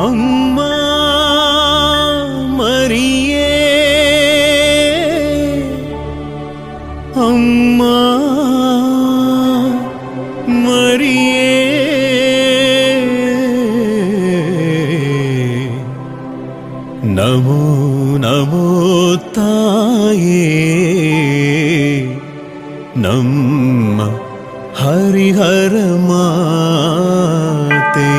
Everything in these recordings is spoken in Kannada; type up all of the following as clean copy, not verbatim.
ಅಮ್ಮ ಮರಿಯೇ, ಅಮ್ಮ ಮರಿಯೇ, ನಮೋ ನಮೋ ತಾಯೇ, ನಮ್ಮ ಹರಿಹರ ಮಾತೆ.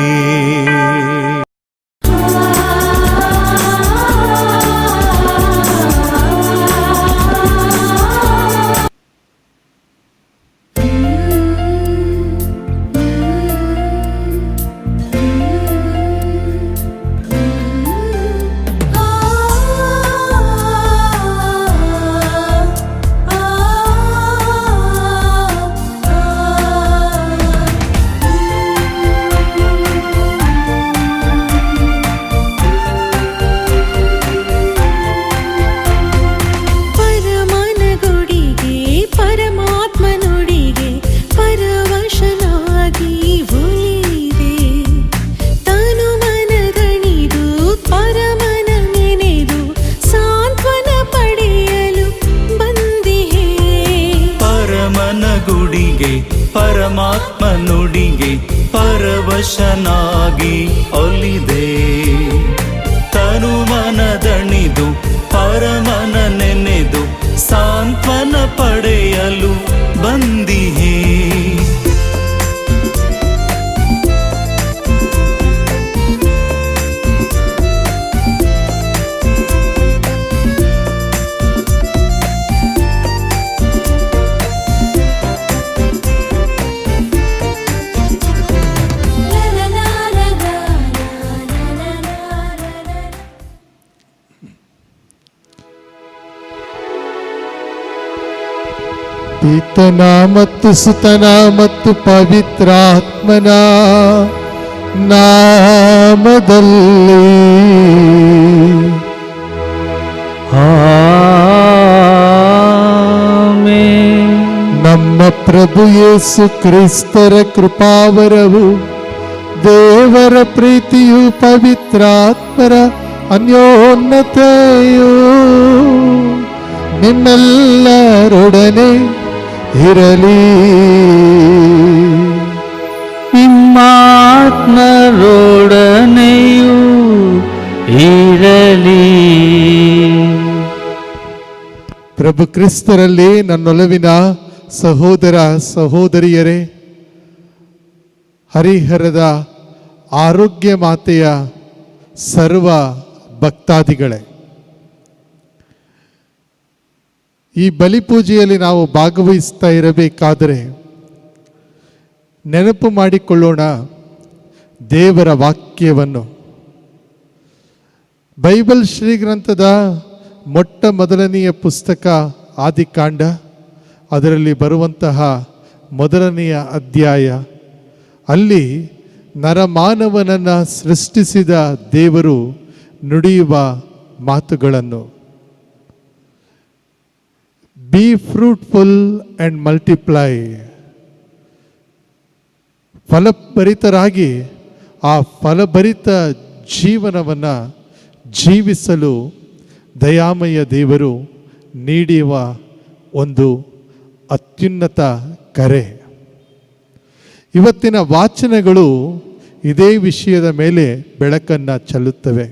ಪರಮಾತ್ಮ ನುಡಿಗೆ ಪರವಶನಾಗಿ ಒಲಿದೆ, ತನುಮನ ದಣಿದು ಪರಮನ ನೆನೆದು ಸಾಂತ್ವನ ಪಡೆಯಲು ಬಂದಿಹೇ. ಪಿತನ ಮತ್ತು ಸುತನ ಮತ್ತು ಪವಿತ್ರಾತ್ಮನ ನಾಮದಲ್ಲಿ ಆಮೆನ್. ನಮ್ಮ ಪ್ರಭು ಯೇಸು ಕ್ರಿಸ್ತರ ಕೃಪಾವರವು, ದೇವರ ಪ್ರೀತಿಯು, ಪವಿತ್ರಾತ್ಮರ ಅನ್ಯೋನ್ಯತೆಯು ನಿಮ್ಮೆಲ್ಲರೊಡನೆ ಇರಲಿ. ನಿಮ್ಮಾತ್ಮರೊಡನೆಯೂ ಇರಲಿ. ಪ್ರಭು ಕ್ರಿಸ್ತರಲ್ಲಿ ನನ್ನೊಲವಿನ ಸಹೋದರ ಸಹೋದರಿಯರೇ, ಹರಿಹರದ ಆರೋಗ್ಯ ಮಾತೆಯ ಸರ್ವ ಭಕ್ತಾದಿಗಳೇ, ಈ ಬಲಿಪೂಜೆಯಲ್ಲಿ ನಾವು ಭಾಗವಹಿಸ್ತಾ ಇರಬೇಕಾದರೆ ನೆನಪು ಮಾಡಿಕೊಳ್ಳೋಣ ದೇವರ ವಾಕ್ಯವನ್ನು. ಬೈಬಲ್ ಶ್ರೀಗ್ರಂಥದ ಮೊಟ್ಟ ಮೊದಲನೆಯ ಪುಸ್ತಕ ಆದಿಕಾಂಡ, ಅದರಲ್ಲಿ ಬರುವಂತಹ ಮೊದಲನೆಯ ಅಧ್ಯಾಯ. ಅಲ್ಲಿ ನರಮಾನವನನ್ನು ಸೃಷ್ಟಿಸಿದ ದೇವರು ನುಡಿಯುವ ಮಾತುಗಳನ್ನು, ಬಿ ಫ್ರೂಟ್ಫುಲ್ ಆ್ಯಂಡ್ ಮಲ್ಟಿಪ್ಲೈ, ಫಲಭರಿತರಾಗಿ ಆ ಫಲಭರಿತ ಜೀವನವನ್ನು ಜೀವಿಸಲು ದಯಾಮಯ ದೇವರು ನೀಡುವ ಒಂದು ಅತ್ಯುನ್ನತ ಕರೆ. ಇವತ್ತಿನ ವಾಚನಗಳು ಇದೇ ವಿಷಯದ ಮೇಲೆ ಬೆಳಕನ್ನು ಚೆಲ್ಲುತ್ತವೆ.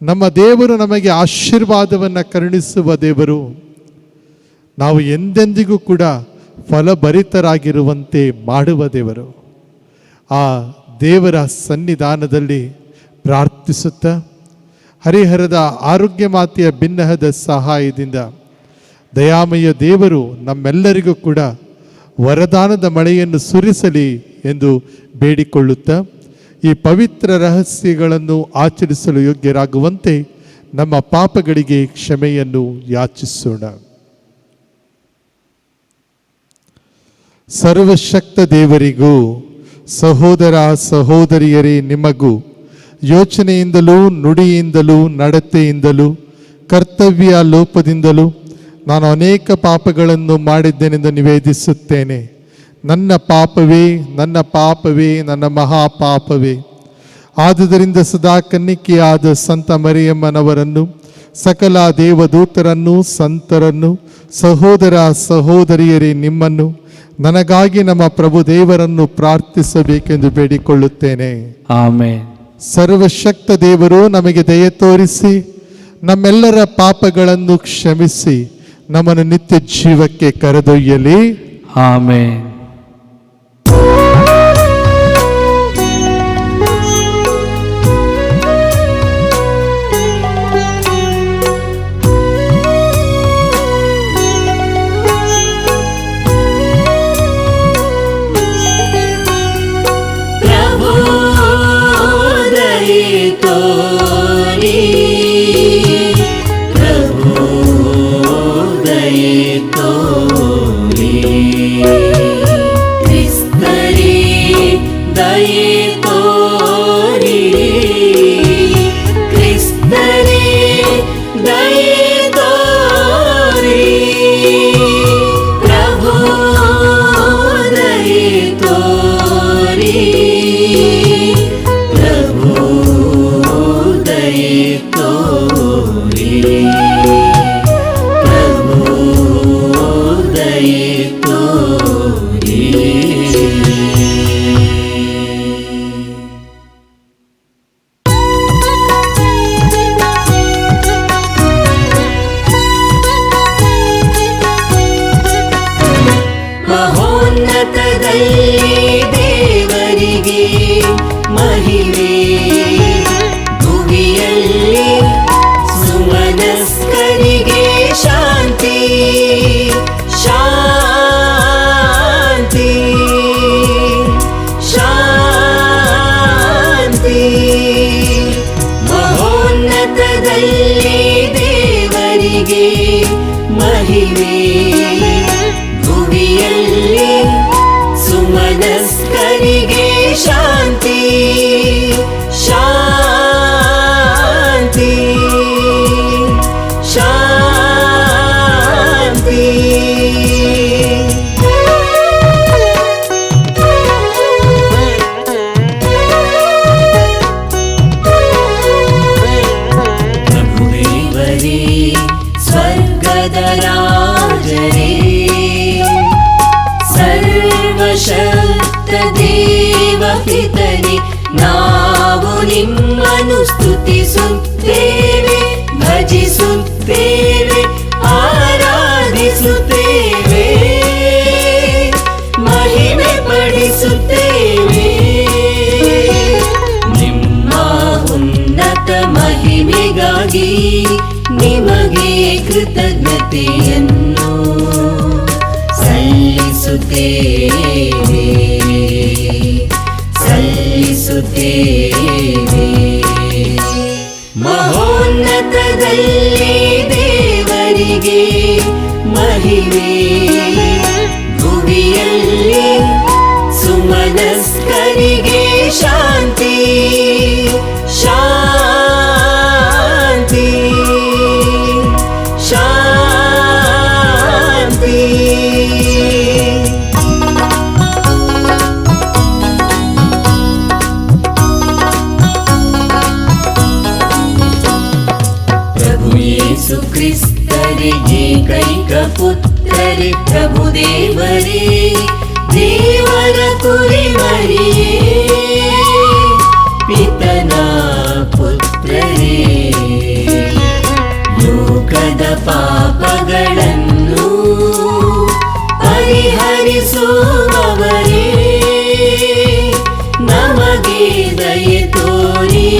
ನಮ್ಮ ದೇವರು ನಮಗೆ ಆಶೀರ್ವಾದವನ್ನು ಕರುಣಿಸುವ ದೇವರು. ನಾವು ಎಂದೆಂದಿಗೂ ಕೂಡ ಫಲಭರಿತರಾಗಿರುವಂತೆ ಮಾಡುವ ದೇವರು. ಆ ದೇವರ ಸನ್ನಿಧಾನದಲ್ಲಿ ಪ್ರಾರ್ಥಿಸುತ್ತಾ, ಹರಿಹರದ ಆರೋಗ್ಯ ಮಾತೆಯ ಬಿನ್ನಹದ ಸಹಾಯದಿಂದ ದಯಾಮಯ ದೇವರು ನಮ್ಮೆಲ್ಲರಿಗೂ ಕೂಡ ವರದಾನದ ಮಳೆಯನ್ನು ಸುರಿಸಲಿ ಎಂದು ಬೇಡಿಕೊಳ್ಳುತ್ತಾ, ಈ ಪವಿತ್ರ ರಹಸ್ಯಗಳನ್ನು ಆಚರಿಸಲು ಯೋಗ್ಯರಾಗುವಂತೆ ನಮ್ಮ ಪಾಪಗಳಿಗೆ ಕ್ಷಮೆಯನ್ನು ಯಾಚಿಸೋಣ. ಸರ್ವಶಕ್ತ ದೇವರಿಗೂ ಸಹೋದರ ಸಹೋದರಿಯರೇ ನಿಮಗೂ ಯೋಚನೆಯಿಂದಲೂ ನುಡಿಯಿಂದಲೂ ನಡತೆಯಿಂದಲೂ ಕರ್ತವ್ಯ ಲೋಪದಿಂದಲೂ ನಾನು ಅನೇಕ ಪಾಪಗಳನ್ನು ಮಾಡಿದ್ದೇನೆಂದು ನಿವೇದಿಸುತ್ತೇನೆ. ನನ್ನ ಪಾಪವೇ, ನನ್ನ ಪಾಪವೇ, ನನ್ನ ಮಹಾಪಾಪವೇ. ಆದುದರಿಂದ ಸದಾ ಕನ್ನಿಕೆಯಾದ ಸಂತ ಮರಿಯಮ್ಮನವರನ್ನು, ಸಕಲ ದೇವದೂತರನ್ನು, ಸಂತರನ್ನು, ಸಹೋದರ ಸಹೋದರಿಯರೇ ನಿಮ್ಮನ್ನು, ನನಗಾಗಿ ನಮ್ಮ ಪ್ರಭು ದೇವರನ್ನು ಪ್ರಾರ್ಥಿಸಬೇಕೆಂದು ಬೇಡಿಕೊಳ್ಳುತ್ತೇನೆ. ಆಮೆನ್. ಸರ್ವಶಕ್ತ ದೇವರು ನಮಗೆ ದಯೆ ತೋರಿಸಿ ನಮ್ಮೆಲ್ಲರ ಪಾಪಗಳನ್ನು ಕ್ಷಮಿಸಿ ನಮ್ಮನ್ನು ನಿತ್ಯ ಜೀವಕ್ಕೆ ಕರೆದೊಯ್ಯಲಿ. ಆಮೆನ್. ದೇವರಿಗೆ ಮಹಿಮೆ, ಭುವಿಯಲ್ಲಿ ಸುಮನಸ್ಕರಿಗೆ ಶಾಂತಿ, ಶಾಂತಿ, ಶಾಂತಿ. ಮಹೋನ್ನತದಲ್ಲಿ ದೇವರಿಗೆ ಮಹಿಮೆ, ಭುವಿಯಲ್ಲಿ ಸುಮನಸ್ಕರಿಗೆ ಶಾಂತಿ, ಶಾಂತಿ, ಶಾಂತಿ. ಪ್ರಭುದೇವರೇ, ಸ್ವರ್ಗದ ರಾಜರೇ, ಸರ್ವಶಕ್ತ ದೇವಪಿತನೇ, ನಾವು ನಿಮ್ಮನ್ನು ಸ್ತುತಿಸುತ್ತೇವೆ, ಭಜಿಸುತ್ತೇವೆ, ಆರಾಧಿಸುತ್ತೇವೆ, ಮಹಿಮೆ ಪಡಿಸುತ್ತೇವೆ. ನಿಮ್ಮ ಉನ್ನತ ಮಹಿಮೆಗಾಗಿ ನಿಮಗೆ ಕೃತಜ್ಞತೆಯನ್ನು ಸಲ್ಲಿಸುತ್ತೇವೆ, ಸಲ್ಲಿಸುತ್ತೇವೆ. ಮಹೋನ್ನತದಲ್ಲಿ ದೇವರಿಗೆ ಮಹಿಮೆ, ಭುವಿಯಲ್ಲಿ ಸುಮನಸ್ಕರಿಗೆ ಶಾಂತಿ, ಶಾಂತಿ, ಶಾಂತಿ. ಪ್ರಭು ಯೇಸು ಕ್ರಿಸ್ತರೇ, ಏಕೈಕ ಪುತ್ರರೇ, ಪ್ರಭು ದೇವರೇ, ದೇವರ ಕುರಿಮರಿಯೇ, ಪಿತನ ಪುತ್ರರೇ, ಲೋಕದ ಪಾಪಗಳನ್ನು ಪರಿಹರಿಸುವವರೇ, ನಮಗೆ ದಯೆ ತೋರಿ,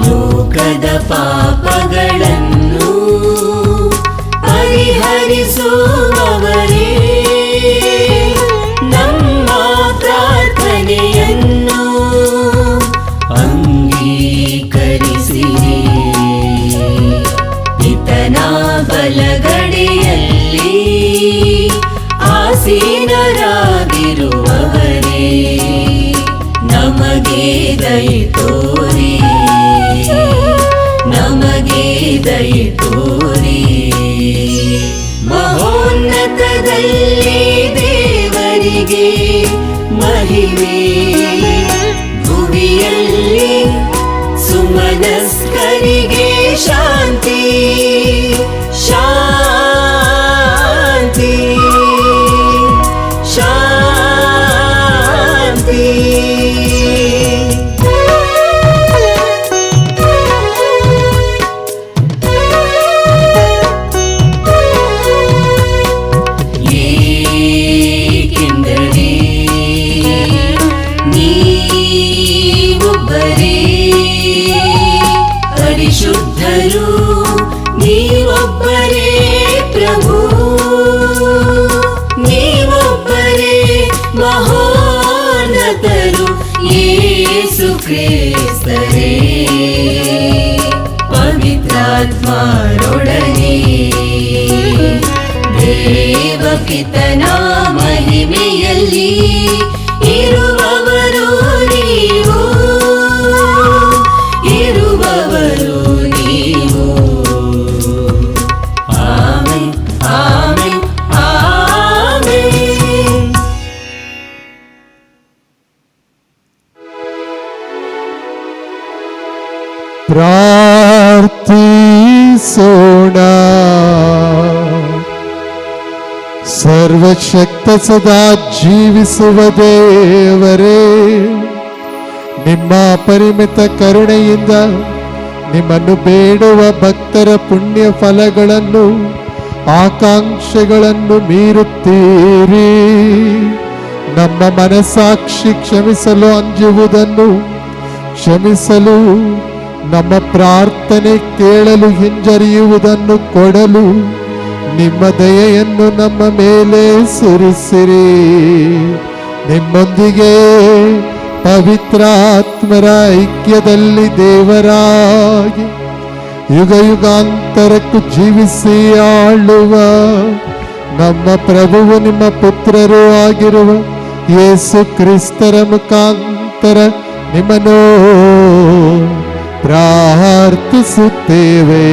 ಲೋಕದ ಪಾಪಗಳನ್ನು ಪರಿಹರಿಸುವವರೇ, ನಮ್ಮ ಪ್ರಾರ್ಥನೆಯನ್ನು ಅಂಗೀಕರಿಸಿರಿ. ಪಿತನ ಬಲಗಡೆಯಲ್ಲಿ ಆಸೀನರಾಗಿರುವವರೇ, ನಮಗೆ ದಯೆ ತೋರಿ, ನಮಗೆ ದಯೆ ತೋರಿ. ಮಹೋನ್ನತದಲ್ಲಿ ದೇವರಿಗೆ ಮಹಿಮೆ. ಭುವಿಯಲ್ಲಿ ಸುಮನಸ್ಕರಿಗೆ ಶಾಂತಿ ಶಾಂತಿ ಶಾಂತಿ. ಏಕೆಂದರೆ ನೀವೊಬ್ಬರೇ ಪರಿಶುದ್ಧರು, ನೀವೊಬ್ಬರೇ ಪ್ರಭು, ನೀವೊಬ್ಬರೇ ಮಹೋನ್ನತರು, ಯೇಸು ಕ್ರಿಸ್ತರೇ. ಪವಿತ್ರಾತ್ಮರೊಡನೆ ದೇವಪಿತನ ಮಹಿಮೆಯಲ್ಲಿ ಇರುವವರು ನೀವು, ಇರುವವರು ನೀವು. Amen amen amen. ಪ್ರಾರ್ಥಿಸೋಣ. ಸರ್ವಶಕ್ತ ಸದಾ ಜೀವಿಸುವ ದೇವರೇ, ನಿಮ್ಮ ಅಪರಿಮಿತ ಕರುಣೆಯಿಂದ ನಿಮ್ಮನ್ನು ಬೇಡುವ ಭಕ್ತರ ಪುಣ್ಯ ಫಲಗಳನ್ನು ಆಕಾಂಕ್ಷೆಗಳನ್ನು ಮೀರುತ್ತೀರಿ. ನಮ್ಮ ಮನಸ್ಸಾಕ್ಷಿ ಕ್ಷಮಿಸಲು ಅಂಜುವುದನ್ನು ಕ್ಷಮಿಸಲು, ನಮ್ಮ ಪ್ರಾರ್ಥನೆ ಕೇಳಲು ಹಿಂಜರಿಯುವುದನ್ನು ಕೊಡಲು ನಿಮ್ಮ ದಯೆಯನ್ನು ನಮ್ಮ ಮೇಲೆ ಸುರಿಸಿರಿ. ನಿಮ್ಮೊಂದಿಗೆ ಪವಿತ್ರಾತ್ಮರ ಐಕ್ಯದಲ್ಲಿ ದೇವರಾಗಿ ಯುಗ ಯುಗಾಂತರಕ್ಕೂ ಜೀವಿಸಿ ಆಳುವ ನಮ್ಮ ಪ್ರಭುವು ನಿಮ್ಮ ಪುತ್ರರೂ ಆಗಿರುವ ಯೇಸು ಕ್ರಿಸ್ತರ ಮುಖಾಂತರ ನಿಮ್ಮನ್ನು ಪ್ರಾರ್ಥಿಸುತ್ತೇವೆ.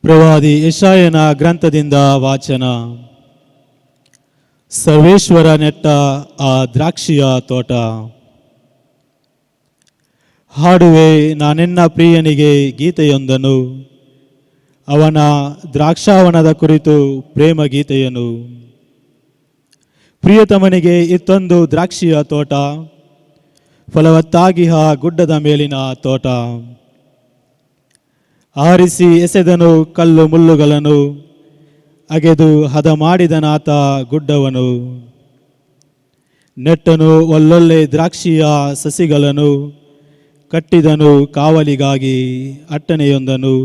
ಪ್ರವಾದಿ ಯೆಶಾಯನ ಗ್ರಂಥದಿಂದ ವಾಚನ. ಸರ್ವೇಶ್ವರ ನೆಟ್ಟ ಆ ದ್ರಾಕ್ಷಿಯ ತೋಟ. ಹಾಡುವೆ ನಾನೆನ್ನ ಪ್ರಿಯನಿಗೆ ಗೀತೆಯೊಂದನು, ಅವನ ದ್ರಾಕ್ಷಾವನದ ಕುರಿತು ಪ್ರೇಮ ಗೀತೆಯನು. ಪ್ರಿಯತಮನಿಗೆ ಇತ್ತೊಂದು ದ್ರಾಕ್ಷಿಯ ತೋಟ, ಫಲವತ್ತಾಗಿಹ ಗುಡ್ಡದ ಮೇಲಿನ ತೋಟ. ಆರಿಸಿ ಎಸೆದನು ಕಲ್ಲು ಮುಳ್ಳುಗಳನ್ನು, ಅಗೆದು ಹದ ಮಾಡಿದನಾತ ಗುಡ್ಡವನು. ನೆಟ್ಟನು ಒಳ್ಳೊಳ್ಳೆ ದ್ರಾಕ್ಷಿಯ ಸಸಿಗಳನ್ನು, ಕಟ್ಟಿದನು ಕಾವಲಿಗಾಗಿ ಅಟ್ಟಣೆಯೊಂದನು,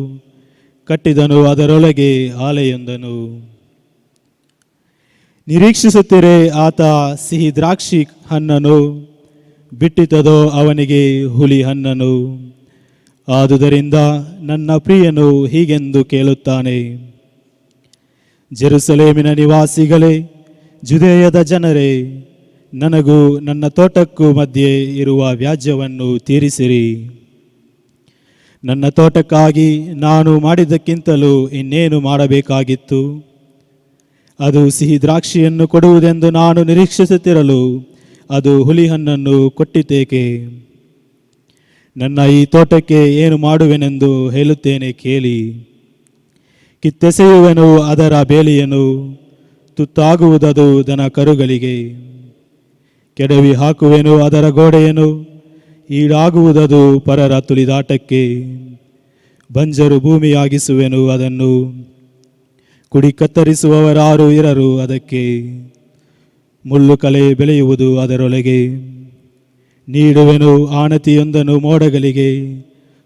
ಕಟ್ಟಿದನು ಅದರೊಳಗೆ ಆಲೆಯೊಂದನು. ನಿರೀಕ್ಷಿಸುತ್ತಿರೆ ಆತ ಸಿಹಿ ದ್ರಾಕ್ಷಿ ಹಣ್ಣನು, ಬಿಟ್ಟಿತದೋ ಅವನಿಗೆ ಹುಲಿ ಹಣ್ಣನು. ಆದುದರಿಂದ ನನ್ನ ಪ್ರಿಯನು ಹೀಗೆಂದು ಕೇಳುತ್ತಾನೆ, ಜೆರುಸಲೇಮಿನ ನಿವಾಸಿಗಳೇ, ಜುದೇಯದ ಜನರೇ, ನನಗೂ ನನ್ನ ತೋಟಕ್ಕೂ ಮಧ್ಯೆ ಇರುವ ವ್ಯಾಜ್ಯವನ್ನು ತೀರಿಸಿರಿ. ನನ್ನ ತೋಟಕ್ಕಾಗಿ ನಾನು ಮಾಡಿದ್ದಕ್ಕಿಂತಲೂ ಇನ್ನೇನು ಮಾಡಬೇಕಾಗಿತ್ತು? ಅದು ಸಿಹಿ ದ್ರಾಕ್ಷಿಯನ್ನು ಕೊಡುವುದೆಂದು ನಾನು ನಿರೀಕ್ಷಿಸುತ್ತಿರಲು ಅದು ಹುಲಿ ಹಣ್ಣನ್ನು ಕೊಟ್ಟಿತೇಕೆ? ನನ್ನ ಈ ತೋಟಕ್ಕೆ ಏನು ಮಾಡುವೆನೆಂದು ಹೇಳುತ್ತೇನೆ ಕೇಳಿ. ಕಿತ್ತೆಸೆಯುವೆನು ಅದರ ಬೇಲಿಯನ್ನು, ತುತ್ತಾಗುವುದದು ದನ ಕರುಗಳಿಗೆ. ಕೆಡವಿ ಹಾಕುವೆನು ಅದರ ಗೋಡೆಯನ್ನು, ಈಡಾಗುವುದದು ಪರರ ತುಳಿದಾಟಕ್ಕೆ. ಬಂಜರು ಭೂಮಿಯಾಗಿಸುವೆನು ಅದನ್ನು, ಕುಡಿ ಕತ್ತರಿಸುವವರಾರು ಇರರು ಅದಕ್ಕೆ. ಮುಳ್ಳು ಕಲೆ ಬೆಳೆಯುವುದು ಅದರೊಳಗೆ. ನೀಡುವೆನು ಆಣತಿಯೊಂದನ್ನು ಮೋಡಗಳಿಗೆ,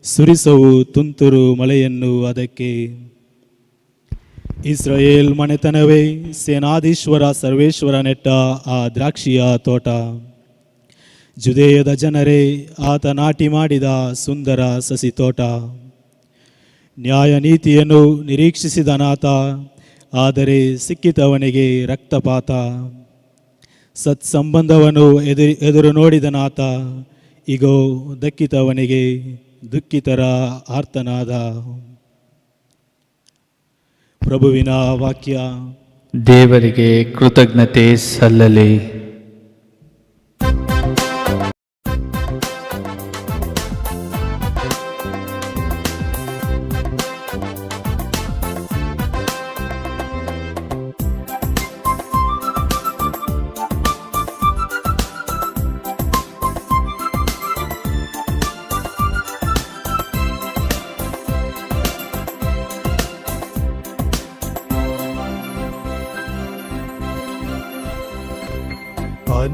ಸುರಿಸವು ತುಂತುರು ಮಳೆಯನ್ನು ಅದಕ್ಕೆ. ಇಸ್ರಾಯೇಲ್ ಮನೆತನವೇ, ಸೇನಾಧೀಶ್ವರ ಸರ್ವೇಶ್ವರ ನೆಟ್ಟ ಆ ದ್ರಾಕ್ಷಿಯ ತೋಟ. ಜುದೇಯದ ಜನರೇ, ಆತ ನಾಟಿ ಮಾಡಿದ ಸುಂದರ ಸಸಿ ತೋಟ. ನ್ಯಾಯ ನೀತಿಯನ್ನು ನಿರೀಕ್ಷಿಸಿದನಾತ, ಆದರೆ ಸಿಕ್ಕಿತವನಿಗೆ ರಕ್ತಪಾತ. ಸತ್ಸಂಬಂಧವನ್ನು ಎದುರು ನೋಡಿದನಾತ, ಇಗೋ ದಕ್ಕಿತವನಿಗೆ ದುಃಖಿತರ ಆರ್ತನಾದ. ಪ್ರಭುವಿನ ವಾಕ್ಯ. ದೇವರಿಗೆ ಕೃತಜ್ಞತೆ ಸಲ್ಲಲಿ.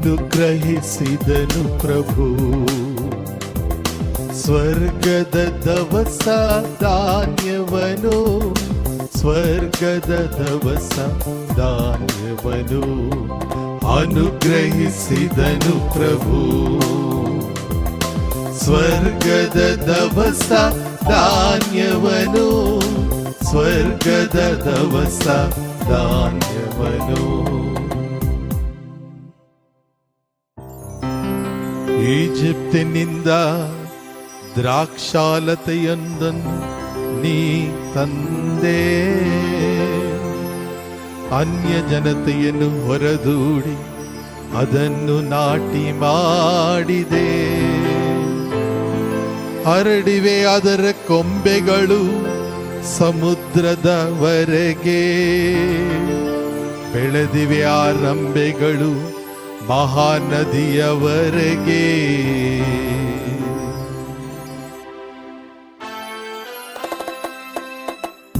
ಅನುಗ್ರಹಿಸಿದನು ಪ್ರಭು ಸ್ವರ್ಗದ ದವಸ ಧಾನ್ಯವನು, ಸ್ವರ್ಗದ ದವಸ ಧಾನ್ಯವನು ಅನುಗ್ರಹಿಸಿದನು ಪ್ರಭು. ಸ್ವರ್ಗದ ದವಸ ಧಾನ್ಯವನು, ಸ್ವರ್ಗದ ದವಸ ಧಾನ್ಯವನು. ಈಜಿಪ್ತಿನಿಂದ ದ್ರಾಕ್ಷಾಲತೆಯೊಂದನ್ನು ನೀ ತಂದೆ, ಅನ್ಯ ಜನತೆಯನ್ನು ಹೊರದೂಡಿ ಅದನ್ನು ನಾಟಿ ಮಾಡಿದೆ. ಹರಡಿವೆ ಅದರ ಕೊಂಬೆಗಳು ಸಮುದ್ರದವರೆಗೆ, ಬೆಳೆದಿವೆ ಆ ರಂಬೆಗಳು ಮಹಾನದಿಯವರೆಗೆ.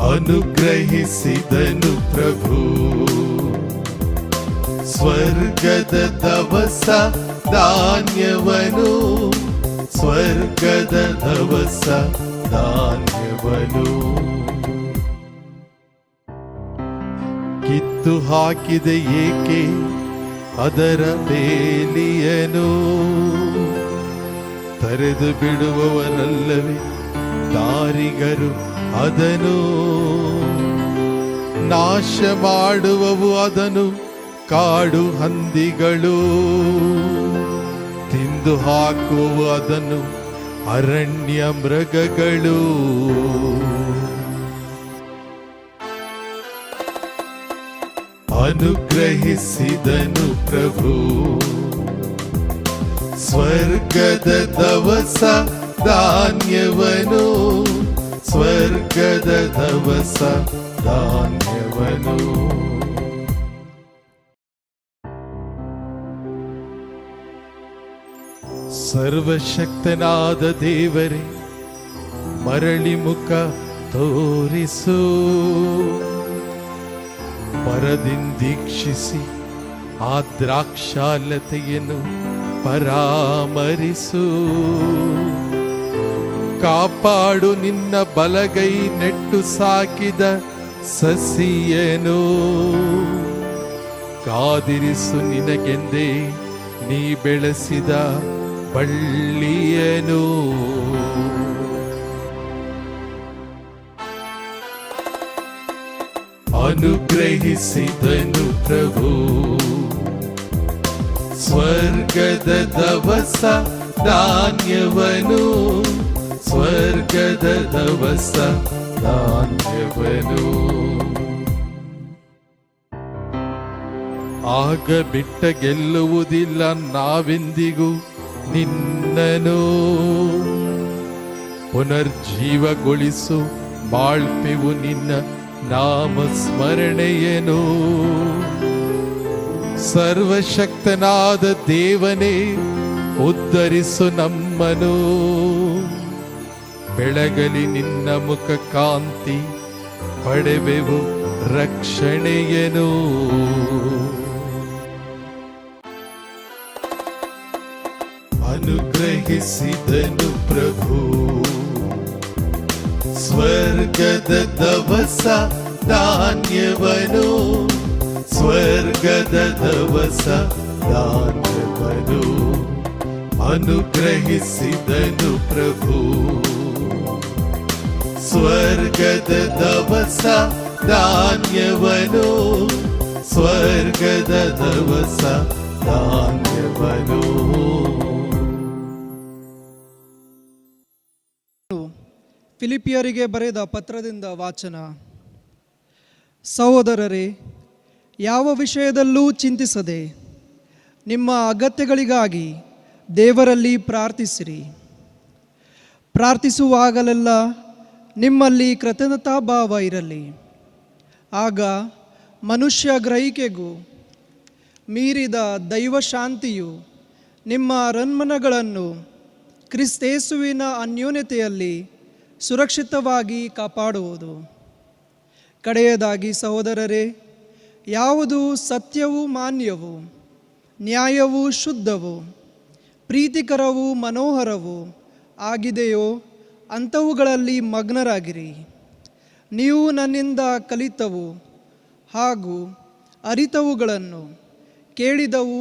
ಅನುಗ್ರಹಿಸಿದನು ಪ್ರಭು ಸ್ವರ್ಗದ ದವಸ ಧಾನ್ಯವನು, ಸ್ವರ್ಗದ ದವಸ ಧಾನ್ಯವನು. ಕಿತ್ತು ಹಾಕಿದೆ ಏಕೆ ಅದರ ಬೇಲಿಯನು, ತರೆದು ಬಿಡುವವರಲ್ಲವೇ ದಾರಿಗರು ಅದನು. ನಾಶ ಮಾಡುವವು ಅದನು ಕಾಡು ಹಂದಿಗಳು, ತಿಂದು ಹಾಕುವು ಅದನ್ನು ಅರಣ್ಯ ಮೃಗಗಳು. ಅನುಗ್ರಹಿಸಿದನು ಪ್ರಭು ಸ್ವರ್ಗದ ದವಸ ಧಾನ್ಯವನು, ಸ್ವರ್ಗದ ದವಸ ಧಾನ್ಯವನು. ಸರ್ವಶಕ್ತನಾದ ದೇವರೇ, ಮರಳಿ ಮುಖ ತೋರಿಸು, ಪರದಿಂದೀಕ್ಷಿಸಿ ಆ ದ್ರಾಕ್ಷಾಲತೆಯನ್ನು ಪರಾಮರಿಸು. ಕಾಪಾಡು ನಿನ್ನ ಬಲಗೈ ನೆಟ್ಟು ಸಾಕಿದ ಸಸಿಯನು, ಕಾದಿರಿಸು ನಿನಗೆಂದೇ ನೀ ಬೆಳೆಸಿದ ಬಳ್ಳಿಯನು. ಅನುಗ್ರಹಿಸಿದನು ಪ್ರಭು ಸ್ವರ್ಗದ ದವಸ ಧಾನ್ಯವನು, ಸ್ವರ್ಗದ ದವಸ ಧಾನ್ಯವನು. ಆಗ ಬಿಟ್ಟ ಗೆಲ್ಲುವುದಿಲ್ಲ ನಾವೆಂದಿಗೂ ನಿನ್ನನು, ಪುನರ್ಜೀವಗೊಳಿಸು ಬಾಳ್ಪೆವು ನಿನ್ನ ನಾಮಸ್ಮರಣೆಯನು. ಸರ್ವಶಕ್ತನಾದ ದೇವನೇ, ಉದ್ಧರಿಸು ನಮ್ಮನು, ಬೆಳಗಲಿ ನಿನ್ನ ಮುಖ ಕಾಂತಿ, ಪಡೆವೆವು ರಕ್ಷಣೆಯನು. ಅನುಗ್ರಹಿಸಿದನು ಪ್ರಭು ಸ್ವರ್ಗದ ದವಸ ಧಾನ್ಯವನು, ಸ್ವರ್ಗದ ದವಸ ಧಾನ್ಯವನು. ಅನುಗ್ರಹಿಸಿದನು ಪ್ರಭು ಸ್ವರ್ಗದ ದವಸ ಧಾನ್ಯವನು, ಸ್ವರ್ಗದ ದವಸ ಧಾನ್ಯವನು. ಫಿಲಿಪಿಯರಿಗೆ ಬರೆದ ಪತ್ರದಿಂದ ವಾಚನ. ಸಹೋದರರೇ, ಯಾವ ವಿಷಯದಲ್ಲೂ ಚಿಂತಿಸದೆ ನಿಮ್ಮ ಅಗತ್ಯಗಳಿಗಾಗಿ ದೇವರಲ್ಲಿ ಪ್ರಾರ್ಥಿಸಿರಿ. ಪ್ರಾರ್ಥಿಸುವಾಗಲೆಲ್ಲ ನಿಮ್ಮಲ್ಲಿ ಕೃತಜ್ಞತಾಭಾವ ಇರಲಿ. ಆಗ ಮನುಷ್ಯ ಗ್ರಹಿಕೆಗೂ ಮೀರಿದ ದೈವ ಶಾಂತಿಯು ನಿಮ್ಮ ರನ್ಮನಗಳನ್ನು ಕ್ರಿಸ್ತೇಸುವಿನ ಅನ್ಯೋನ್ಯತೆಯಲ್ಲಿ ಸುರಕ್ಷಿತವಾಗಿ ಕಾಪಾಡುವುದು. ಕಡೆಯದಾಗಿ ಸಹೋದರರೇ, ಯಾವುದು ಸತ್ಯವೂ ಮಾನ್ಯವೂ ನ್ಯಾಯವೂ ಶುದ್ಧವೂ ಪ್ರೀತಿಕರವೂ ಮನೋಹರವೂ ಆಗಿದೆಯೋ ಅಂಥವುಗಳಲ್ಲಿ ಮಗ್ನರಾಗಿರಿ. ನೀವು ನನ್ನಿಂದ ಕಲಿತವು ಹಾಗೂ ಅರಿತವುಗಳನ್ನು, ಕೇಳಿದವು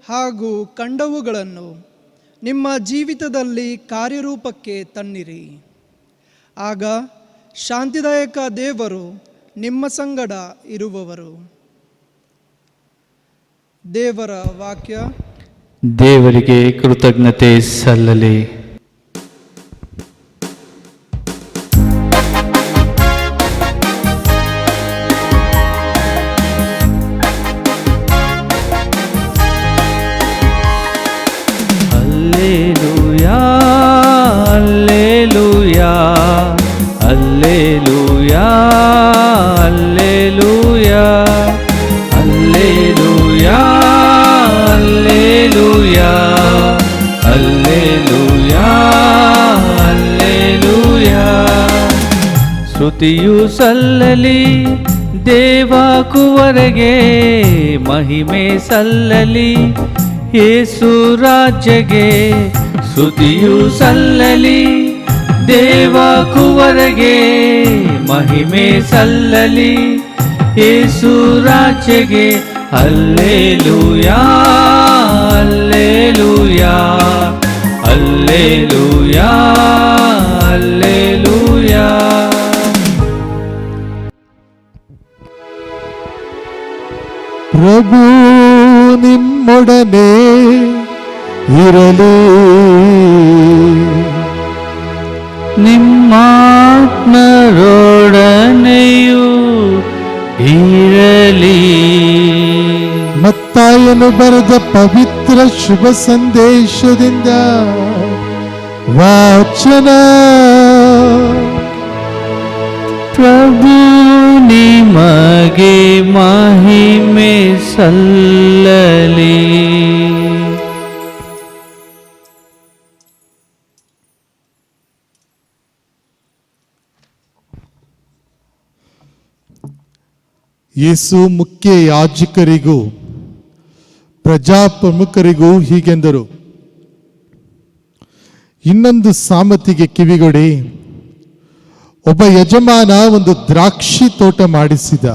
ಹಾಗೂ ಕಂಡವುಗಳನ್ನು ನಿಮ್ಮ ಜೀವಿತದಲ್ಲಿ ಕಾರ್ಯರೂಪಕ್ಕೆ ತನ್ನಿರಿ. ಆಗ ಶಾಂತಿದಾಯಕ ದೇವರು ನಿಮ್ಮ ಸಂಗಡ ಇರುವವರು. ದೇವರ ವಾಕ್ಯ. ದೇವರಿಗೆ ಕೃತಜ್ಞತೆ ಸಲ್ಲಲಿ. Alleluia, Alleluia, Alleluia, Alleluia, Alleluia, Alleluia, Alleluia, Alleluia. ಸ್ತುತಿಯು ಸಲ್ಲಲಿ ದೇವ ಕುವರಗೆ, ಮಹಿಮೆ ಸಲ್ಲಲಿ ಯೇಸು ರಾಜಗೆ. ಸ್ತುತಿಯು ಸಲ್ಲಲಿ ದೇವ ಕುವರಗೆ, ಮಹಿಮೆ ಸಲ್ಲಲಿ ಯೇಸು ರಾಜಗೆ. Hallelujah, hallelujah, hallelujah, hallelujah. ಪ್ರಭು ನಿಮ್ಮೊಡನೆ ಇರಲಿ, ನಿಮ್ಮಾತ್ಮರೊಡನೆಯೂ ಇರಲಿ. ಮತ್ತಾಯನು ಬರೆದ ಪವಿತ್ರ ಶುಭ ಸಂದೇಶದಿಂದ ವಾಚನ. ಪ್ರಭು ನಿಮಗೆ ಮಹಿಮೆ ಸಲ್ಲಲಿ. ಯೇಸು ಮುಖ್ಯ ಯಾಜಕರಿಗೂ ಪ್ರಜಾಪ್ರಮುಖರಿಗೂ ಹೀಗೆಂದರು, ಇನ್ನೊಂದು ಸಾಮತಿಗೆ ಕಿವಿಗೊಡಿ. ಒಬ್ಬ ಯಜಮಾನ ಒಂದು ದ್ರಾಕ್ಷಿ ತೋಟ ಮಾಡಿಸಿದ,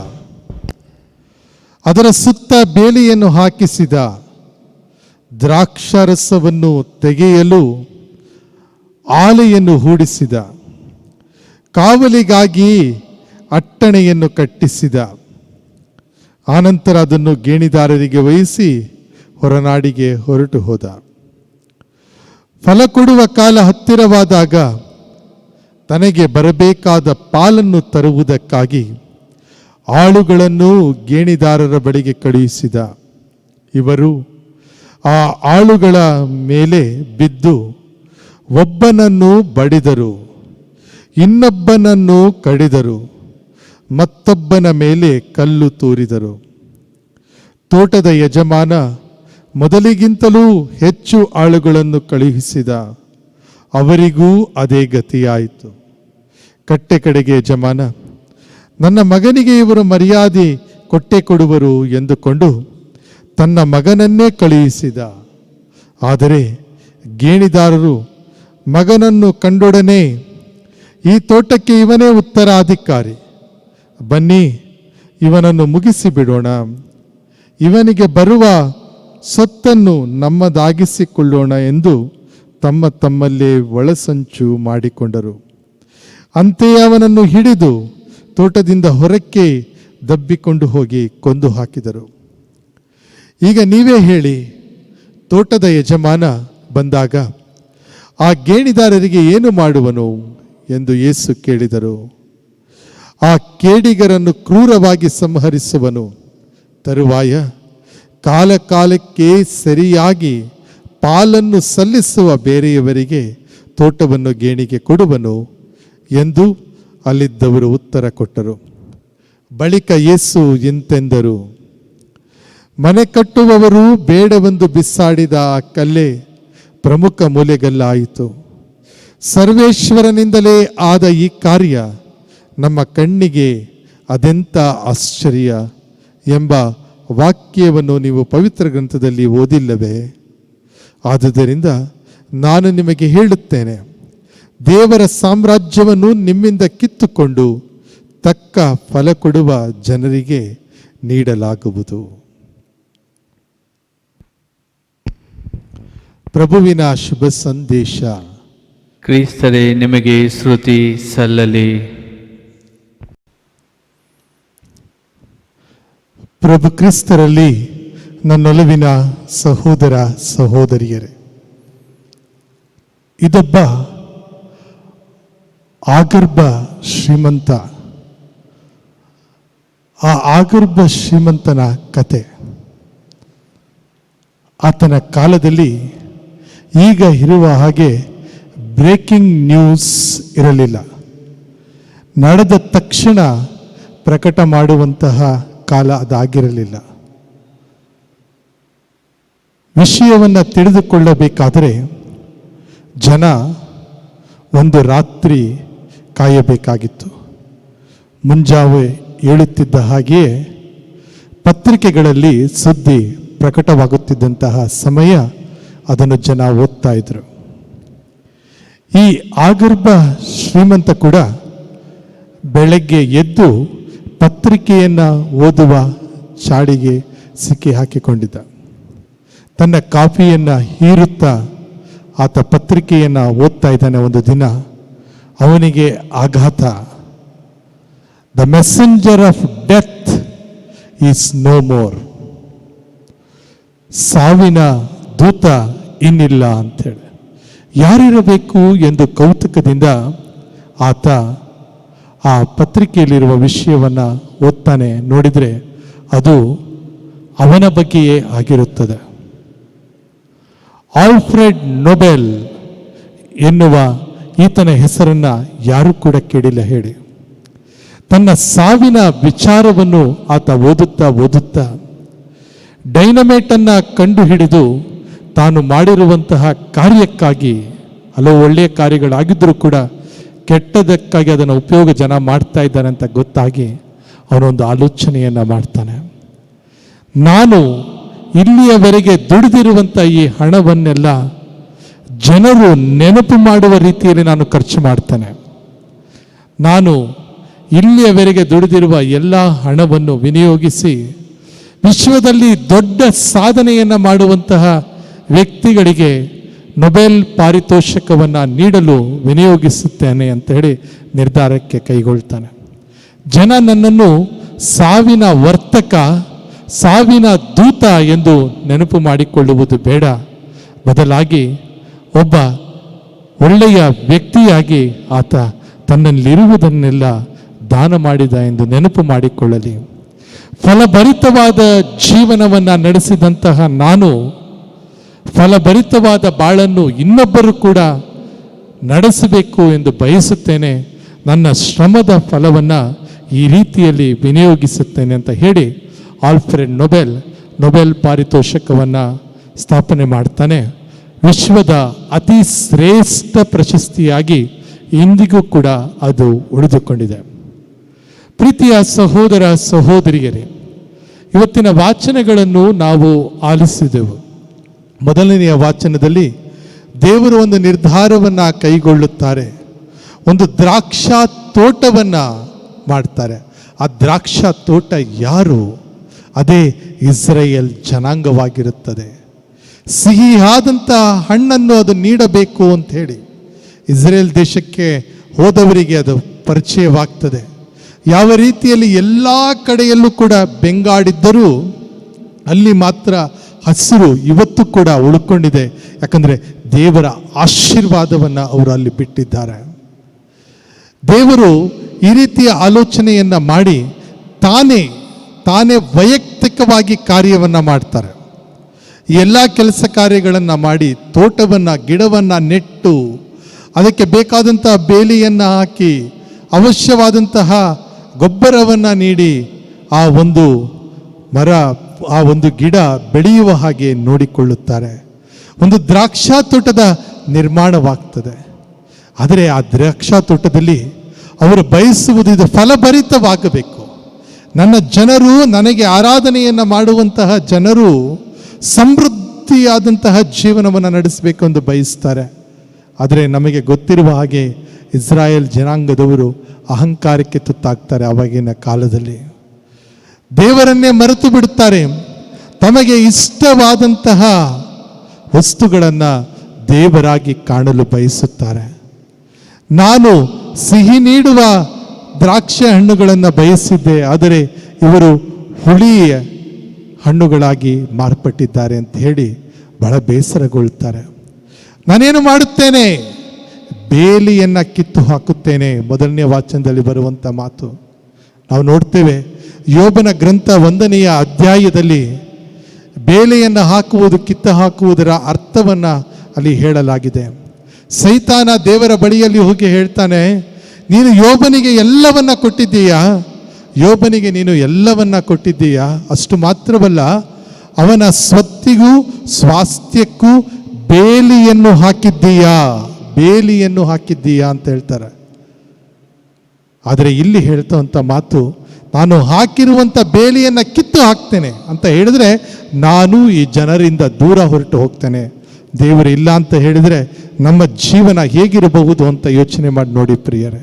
ಅದರ ಸುತ್ತ ಬೇಲಿಯನ್ನು ಹಾಕಿಸಿದ. ದ್ರಾಕ್ಷಾರಸವನ್ನು ತೆಗೆಯಲು ಆಲೆಯನ್ನು ಹೂಡಿಸಿದ, ಕಾವಲಿಗಾಗಿ ಅಟ್ಟಣೆಯನ್ನು ಕಟ್ಟಿಸಿದ. ಆನಂತರ ಅದನ್ನು ಗೇಣಿದಾರರಿಗೆ ವಹಿಸಿ ಹೊರನಾಡಿಗೆ ಹೊರಟು ಹೋದ. ಫಲ ಕೊಡುವ ಕಾಲ ಹತ್ತಿರವಾದಾಗ ತನಗೆ ಬರಬೇಕಾದ ಪಾಲನ್ನು ತರುವುದಕ್ಕಾಗಿ ಆಳುಗಳನ್ನು ಗೇಣಿದಾರರ ಬಳಿಗೆ ಕಳುಹಿಸಿದ. ಇವರು ಆ ಆಳುಗಳ ಮೇಲೆ ಬಿದ್ದು ಒಬ್ಬನನ್ನು ಬಡಿದರು, ಇನ್ನೊಬ್ಬನನ್ನು ಕಡಿದರು, ಮತ್ತೊಬ್ಬನ ಮೇಲೆ ಕಲ್ಲು ತೂರಿದರು. ತೋಟದ ಯಜಮಾನ ಮೊದಲಿಗಿಂತಲೂ ಹೆಚ್ಚು ಆಳುಗಳನ್ನು ಕಳುಹಿಸಿದ. ಅವರಿಗೂ ಅದೇ ಗತಿಯಾಯಿತು. ಕಟ್ಟೆ ಕಡೆಗೆ ಯಜಮಾನ, ನನ್ನ ಮಗನಿಗೆ ಇವರು ಮರ್ಯಾದೆ ಕೊಟ್ಟೆ ಕೊಡುವರು ಎಂದುಕೊಂಡು ತನ್ನ ಮಗನನ್ನೇ ಕಳುಹಿಸಿದ. ಆದರೆ ಗೇಣಿದಾರರು ಮಗನನ್ನು ಕಂಡೊಡನೆ, ಈ ತೋಟಕ್ಕೆ ಇವನೇ ಉತ್ತರಾಧಿಕಾರಿ, ಬನ್ನಿ ಇವನನ್ನು ಮುಗಿಸಿ ಬಿಡೋಣ, ಇವನಿಗೆ ಬರುವ ಸೊತ್ತನ್ನು ನಮ್ಮದಾಗಿಸಿಕೊಳ್ಳೋಣ ಎಂದು ತಮ್ಮಲ್ಲೇ ಒಳಸಂಚು ಮಾಡಿಕೊಂಡರು. ಅಂತೆಯೇ ಅವನನ್ನು ಹಿಡಿದು ತೋಟದಿಂದ ಹೊರಕ್ಕೆ ದಬ್ಬಿಕೊಂಡು ಹೋಗಿ ಕೊಂದು ಹಾಕಿದರು. ಈಗ ನೀವೇ ಹೇಳಿ, ತೋಟದ ಯಜಮಾನ ಬಂದಾಗ ಆ ಗೇಣಿದಾರರಿಗೆ ಏನು ಮಾಡುವನು ಎಂದು ಯೇಸು ಕೇಳಿದರು. ಆ ಕೇಡಿಗರನ್ನು ಕ್ರೂರವಾಗಿ ಸಂಹರಿಸುವನು. ತರುವಾಯ ಕಾಲಕ್ಕೆ ಸರಿಯಾಗಿ ಪಾಲನ್ನು ಸಲ್ಲಿಸುವ ಬೇರೆಯವರಿಗೆ ತೋಟವನ್ನು ಗೇಣಿಗೆ ಕೊಡುವನು ಎಂದು ಅಲ್ಲಿದ್ದವರು ಉತ್ತರ ಕೊಟ್ಟರು. ಬಳಿಕ ಯೇಸು ಇಂತೆಂದರು, ಮನೆ ಕಟ್ಟುವವರು ಬೇಡವೆಂದು ಬಿಸಾಡಿದ ಆ ಕಲ್ಲೇ ಪ್ರಮುಖ ಮೂಲೆಗಲ್ಲಾಯಿತು. ಸರ್ವೇಶ್ವರನಿಂದಲೇ ಆದ ಈ ಕಾರ್ಯ ನಮ್ಮ ಕಣ್ಣಿಗೆ ಅದೆಂಥ ಆಶ್ಚರ್ಯ ಎಂಬ ವಾಕ್ಯವನ್ನು ನೀವು ಪವಿತ್ರ ಗ್ರಂಥದಲ್ಲಿ ಓದಿಲ್ಲವೇ? ಆದುದರಿಂದ ನಾನು ನಿಮಗೆ ಹೇಳುತ್ತೇನೆ, ದೇವರ ಸಾಮ್ರಾಜ್ಯವನ್ನು ನಿಮ್ಮಿಂದ ಕಿತ್ತುಕೊಂಡು ತಕ್ಕ ಫಲ ಕೊಡುವ ಜನರಿಗೆ ನೀಡಲಾಗುವುದು. ಪ್ರಭುವಿನ ಶುಭ ಸಂದೇಶ. ಕ್ರಿಸ್ತರೇ, ನಿಮಗೆ ಸ್ತುತಿ ಸಲ್ಲಲಿ. ಪ್ರಭು ಕ್ರಿಸ್ತರಲ್ಲಿ ನನ್ನೊಲವಿನ ಸಹೋದರ ಸಹೋದರಿಯರೇ, ಇದೊಬ್ಬ ಆಗರ್ಭ ಶ್ರೀಮಂತ. ಆ ಆಗರ್ಭ ಶ್ರೀಮಂತನ ಕತೆ. ಆತನ ಕಾಲದಲ್ಲಿ ಈಗ ಇರುವ ಹಾಗೆ ಬ್ರೇಕಿಂಗ್ ನ್ಯೂಸ್ ಇರಲಿಲ್ಲ. ನಡೆದ ತಕ್ಷಣ ಪ್ರಕಟ ಮಾಡುವಂತಹ ಕಾಲ ಅದಾಗಿರಲಿಲ್ಲ. ವಿಷಯವನ್ನು ತಿಳಿದುಕೊಳ್ಳಬೇಕಾದರೆ ಜನ ಒಂದು ರಾತ್ರಿ ಕಾಯಬೇಕಾಗಿತ್ತು. ಮುಂಜಾವೆ ಏಳುತ್ತಿದ್ದ ಹಾಗೆಯೇ ಪತ್ರಿಕೆಗಳಲ್ಲಿ ಸುದ್ದಿ ಪ್ರಕಟವಾಗುತ್ತಿದ್ದಂತಹ ಸಮಯ ಅದನ್ನು ಜನ ಓದ್ತಾ ಇದ್ರು. ಈ ಆಗರ್ಭ ಶ್ರೀಮಂತ ಕೂಡ ಬೆಳಗ್ಗೆ ಎದ್ದು ಪತ್ರಿಕೆಯನ್ನು ಓದುವ ಚಾಡಿಗೆ ಸಿಕ್ಕಿ ಹಾಕಿಕೊಂಡಿದ್ದ. ತನ್ನ ಕಾಫಿಯನ್ನು ಹೀರುತ್ತಾ ಆತ ಪತ್ರಿಕೆಯನ್ನು ಓದ್ತಾ ಇದ್ದಾನೆ. ಒಂದು ದಿನ ಅವನಿಗೆ ಆಘಾತ. The messenger of death is no more. ಸಾವಿನ ದೂತ ಇನ್ನಿಲ್ಲ ಅಂಥೇಳಿ. ಯಾರಿರಬೇಕು ಎಂದು ಕೌತುಕದಿಂದ ಆತ ಆ ಪತ್ರಿಕೆಯಲ್ಲಿರುವ ವಿಷಯವನ್ನು ಓದ್ತಾನೆ. ನೋಡಿದರೆ ಅದು ಅವನ ಬಗ್ಗೆಯೇ ಆಗಿರುತ್ತದೆ. ಆಲ್ಫ್ರೆಡ್ ನೊಬೆಲ್ ಎನ್ನುವ ಈತನ ಹೆಸರನ್ನು ಯಾರೂ ಕೂಡ ಕೇಳಿಲ್ಲ ಹೇಳಿ. ತನ್ನ ಸಾವಿನ ವಿಚಾರವನ್ನು ಆತ ಓದುತ್ತಾ ಡೈನಮೈಟನ್ನು ಕಂಡುಹಿಡಿದು ತಾನು ಮಾಡಿರುವಂತಹ ಕಾರ್ಯಕ್ಕಾಗಿ, ಹಲವು ಒಳ್ಳೆಯ ಕಾರ್ಯಗಳಾಗಿದ್ದರೂ ಕೂಡ ಕೆಟ್ಟದಕ್ಕಾಗಿ ಅದನ್ನು ಉಪಯೋಗ ಜನ ಮಾಡ್ತಾ ಇದ್ದಾನೆ ಅಂತ ಗೊತ್ತಾಗಿ ಅವನೊಂದು ಆಲೋಚನೆಯನ್ನು ಮಾಡ್ತಾನೆ. ನಾನು ಇಲ್ಲಿಯವರೆಗೆ ದುಡಿದಿರುವಂಥ ಈ ಹಣವನ್ನೆಲ್ಲ ಜನರು ನೆನಪು ಮಾಡುವ ರೀತಿಯಲ್ಲಿ ನಾನು ಖರ್ಚು ಮಾಡ್ತಾನೆ. ನಾನು ಇಲ್ಲಿಯವರೆಗೆ ದುಡಿದಿರುವ ಎಲ್ಲ ಹಣವನ್ನು ವಿನಿಯೋಗಿಸಿ ವಿಶ್ವದಲ್ಲಿ ದೊಡ್ಡ ಸಾಧನೆಯನ್ನು ಮಾಡುವಂತಹ ವ್ಯಕ್ತಿಗಳಿಗೆ ನೊಬೆಲ್ ಪಾರಿತೋಷಕವನ್ನು ನೀಡಲು ವಿನಿಯೋಗಿಸುತ್ತೇನೆ ಅಂತ ಹೇಳಿ ನಿರ್ಧಾರಕ್ಕೆ ಕೈಗೊಳ್ತಾನೆ. ಜನ ನನ್ನನ್ನು ಸಾವಿನ ವರ್ತಕ, ಸಾವಿನ ದೂತ ಎಂದು ನೆನಪು ಮಾಡಿಕೊಳ್ಳುವುದು ಬೇಡ. ಬದಲಾಗಿ ಒಬ್ಬ ಒಳ್ಳೆಯ ವ್ಯಕ್ತಿಯಾಗಿ ಆತ ತನ್ನಲ್ಲಿರುವುದನ್ನೆಲ್ಲ ದಾನ ಮಾಡಿದ ಎಂದು ನೆನಪು ಮಾಡಿಕೊಳ್ಳಲಿ. ಫಲಭರಿತವಾದ ಜೀವನವನ್ನು ನಡೆಸಿದಂತಹ ನಾನು ಫಲಭರಿತವಾದ ಬಾಳನ್ನು ಇನ್ನೊಬ್ಬರು ಕೂಡ ನಡೆಸಬೇಕು ಎಂದು ಬಯಸುತ್ತೇನೆ. ನನ್ನ ಶ್ರಮದ ಫಲವನ್ನು ಈ ರೀತಿಯಲ್ಲಿ ವಿನಿಯೋಗಿಸುತ್ತೇನೆ ಅಂತ ಹೇಳಿ ಆಲ್ಫ್ರೆಡ್ ನೊಬೆಲ್ ಪಾರಿತೋಷಕವನ್ನು ಸ್ಥಾಪನೆ ಮಾಡ್ತಾನೆ. ವಿಶ್ವದ ಅತಿ ಶ್ರೇಷ್ಠ ಪ್ರಶಸ್ತಿಯಾಗಿ ಇಂದಿಗೂ ಕೂಡ ಅದು ಉಳಿದುಕೊಂಡಿದೆ. ಪ್ರೀತಿಯ ಸಹೋದರ ಸಹೋದರಿಯರೇ, ಇವತ್ತಿನ ವಾಚನಗಳನ್ನು ನಾವು ಆಲಿಸಿದೆವು. ಮೊದಲನೆಯ ವಾಚನದಲ್ಲಿ ದೇವರು ಒಂದು ನಿರ್ಧಾರವನ್ನು ಕೈಗೊಳ್ಳುತ್ತಾರೆ. ಒಂದು ದ್ರಾಕ್ಷಾ ತೋಟವನ್ನು ಮಾಡ್ತಾರೆ. ಆ ದ್ರಾಕ್ಷಾ ತೋಟ ಯಾರು? ಅದೇ ಇಸ್ರಾಯೇಲ್ ಜನಾಂಗವಾಗಿರುತ್ತದೆ. ಸಿಹಿಯಾದಂಥ ಹಣ್ಣನ್ನು ಅದು ನೀಡಬೇಕು ಅಂತ ಹೇಳಿ ಇಸ್ರೇಲ್ ದೇಶಕ್ಕೆ ಹೋದವರಿಗೆ ಅದು ಪರಿಚಯವಾಗ್ತದೆ. ಯಾವ ರೀತಿಯಲ್ಲಿ ಎಲ್ಲ ಕಡೆಯಲ್ಲೂ ಕೂಡ ಬೆಂಗಾಡಿದ್ದರೂ ಅಲ್ಲಿ ಮಾತ್ರ ಹಸಿರು ಇವತ್ತು ಕೂಡ ಉಳ್ಕೊಂಡಿದೆ. ಯಾಕಂದರೆ ದೇವರ ಆಶೀರ್ವಾದವನ್ನು ಅವರು ಅಲ್ಲಿ ಬಿಟ್ಟಿದ್ದಾರೆ. ದೇವರು ಈ ರೀತಿಯ ಆಲೋಚನೆಯನ್ನು ಮಾಡಿ ತಾನೇ ವೈಯಕ್ತಿಕವಾಗಿ ಕಾರ್ಯವನ್ನು ಮಾಡ್ತಾರೆ. ಈ ಎಲ್ಲ ಕೆಲಸ ಕಾರ್ಯಗಳನ್ನು ಮಾಡಿ ತೋಟವನ್ನು ಗಿಡವನ್ನು ನೆಟ್ಟು ಅದಕ್ಕೆ ಬೇಕಾದಂತಹ ಬೇಲಿಯನ್ನು ಹಾಕಿ ಅವಶ್ಯವಾದಂತಹ ಗೊಬ್ಬರವನ್ನು ನೀಡಿ ಆ ಒಂದು ಮರ ಆ ಒಂದು ಗಿಡ ಬೆಳೆಯುವ ಹಾಗೆ ನೋಡಿಕೊಳ್ಳುತ್ತಾರೆ. ಒಂದು ದ್ರಾಕ್ಷಾ ತೋಟದ ನಿರ್ಮಾಣವಾಗ್ತದೆ. ಆದರೆ ಆ ದ್ರಾಕ್ಷಾ ತೋಟದಲ್ಲಿ ಅವರು ಬಯಸುವುದು ಇದು ಫಲಭರಿತವಾಗಬೇಕು. ನನ್ನ ಜನರು, ನನಗೆ ಆರಾಧನೆಯನ್ನು ಮಾಡುವಂತಹ ಜನರು ಸಮೃದ್ಧಿಯಾದಂತಹ ಜೀವನವನ್ನು ನಡೆಸಬೇಕು ಎಂದು ಬಯಸ್ತಾರೆ. ಆದರೆ ನಮಗೆ ಗೊತ್ತಿರುವ ಹಾಗೆ ಇಸ್ರಾಯೇಲ್ ಜನಾಂಗದವರು ಅಹಂಕಾರಕ್ಕೆ ತುತ್ತಾಗ್ತಾರೆ. ಆವಾಗಿನ ಕಾಲದಲ್ಲಿ ದೇವರನ್ನೇ ಮರೆತು ಬಿಡುತ್ತಾರೆ. ತಮಗೆ ಇಷ್ಟವಾದಂತಹ ವಸ್ತುಗಳನ್ನು ದೇವರಾಗಿ ಕಾಣಲು ಬಯಸುತ್ತಾರೆ. ನಾನು ಸಿಹಿ ನೀಡುವ ದ್ರಾಕ್ಷಿ ಹಣ್ಣುಗಳನ್ನು ಬಯಸಿದ್ದೆ, ಆದರೆ ಇವರು ಹುಳಿಯ ಹಣ್ಣುಗಳಾಗಿ ಮಾರ್ಪಟ್ಟಿದ್ದಾರೆ ಅಂತ ಹೇಳಿ ಬಹಳ ಬೇಸರಗೊಳ್ತಾರೆ. ನಾನೇನು ಮಾಡುತ್ತೇನೆ? ಬೇಲಿಯನ್ನು ಕಿತ್ತು ಹಾಕುತ್ತೇನೆ. ಮೊದಲನೇ ವಾಚನದಲ್ಲಿ ಬರುವಂಥ ಮಾತು ನಾವು ನೋಡ್ತೇವೆ. ಯೋಬನ ಗ್ರಂಥ 1ನೇ ಅಧ್ಯಾಯದಲ್ಲಿ ಬೇಲಿಯನ್ನು ಹಾಕುವುದು, ಕಿತ್ತು ಹಾಕುವುದರ ಅರ್ಥವನ್ನು ಅಲ್ಲಿ ಹೇಳಲಾಗಿದೆ. ಸೈತಾನ ದೇವರ ಬಳಿಯಲ್ಲಿ ಹೋಗಿ ಹೇಳ್ತಾನೆ, ನೀನು ಯೋಬನಿಗೆ ಎಲ್ಲವನ್ನ ಕೊಟ್ಟಿದ್ದೀಯಾ, ಯೋಬನಿಗೆ ನೀನು ಎಲ್ಲವನ್ನ ಕೊಟ್ಟಿದ್ದೀಯಾ, ಅಷ್ಟು ಮಾತ್ರವಲ್ಲ ಅವನ ಸ್ವತ್ತಿಗೂ ಸ್ವಾಸ್ಥ್ಯಕ್ಕೂ ಬೇಲಿಯನ್ನು ಹಾಕಿದ್ದೀಯಾ ಅಂತ ಹೇಳ್ತಾರೆ. ಆದರೆ ಇಲ್ಲಿ ಹೇಳ್ತವಂಥ ಮಾತು, ನಾನು ಹಾಕಿರುವಂಥ ಬೇಲಿಯನ್ನು ಕಿತ್ತು ಹಾಕ್ತೇನೆ ಅಂತ ಹೇಳಿದ್ರೆ ನಾನು ಈ ಜನರಿಂದ ದೂರ ಹೊರಟು ಹೋಗ್ತೇನೆ. ದೇವರು ಇಲ್ಲ ಅಂತ ಹೇಳಿದರೆ ನಮ್ಮ ಜೀವನ ಹೇಗಿರಬಹುದು ಅಂತ ಯೋಚನೆ ಮಾಡಿ ನೋಡಿ ಪ್ರಿಯರೇ.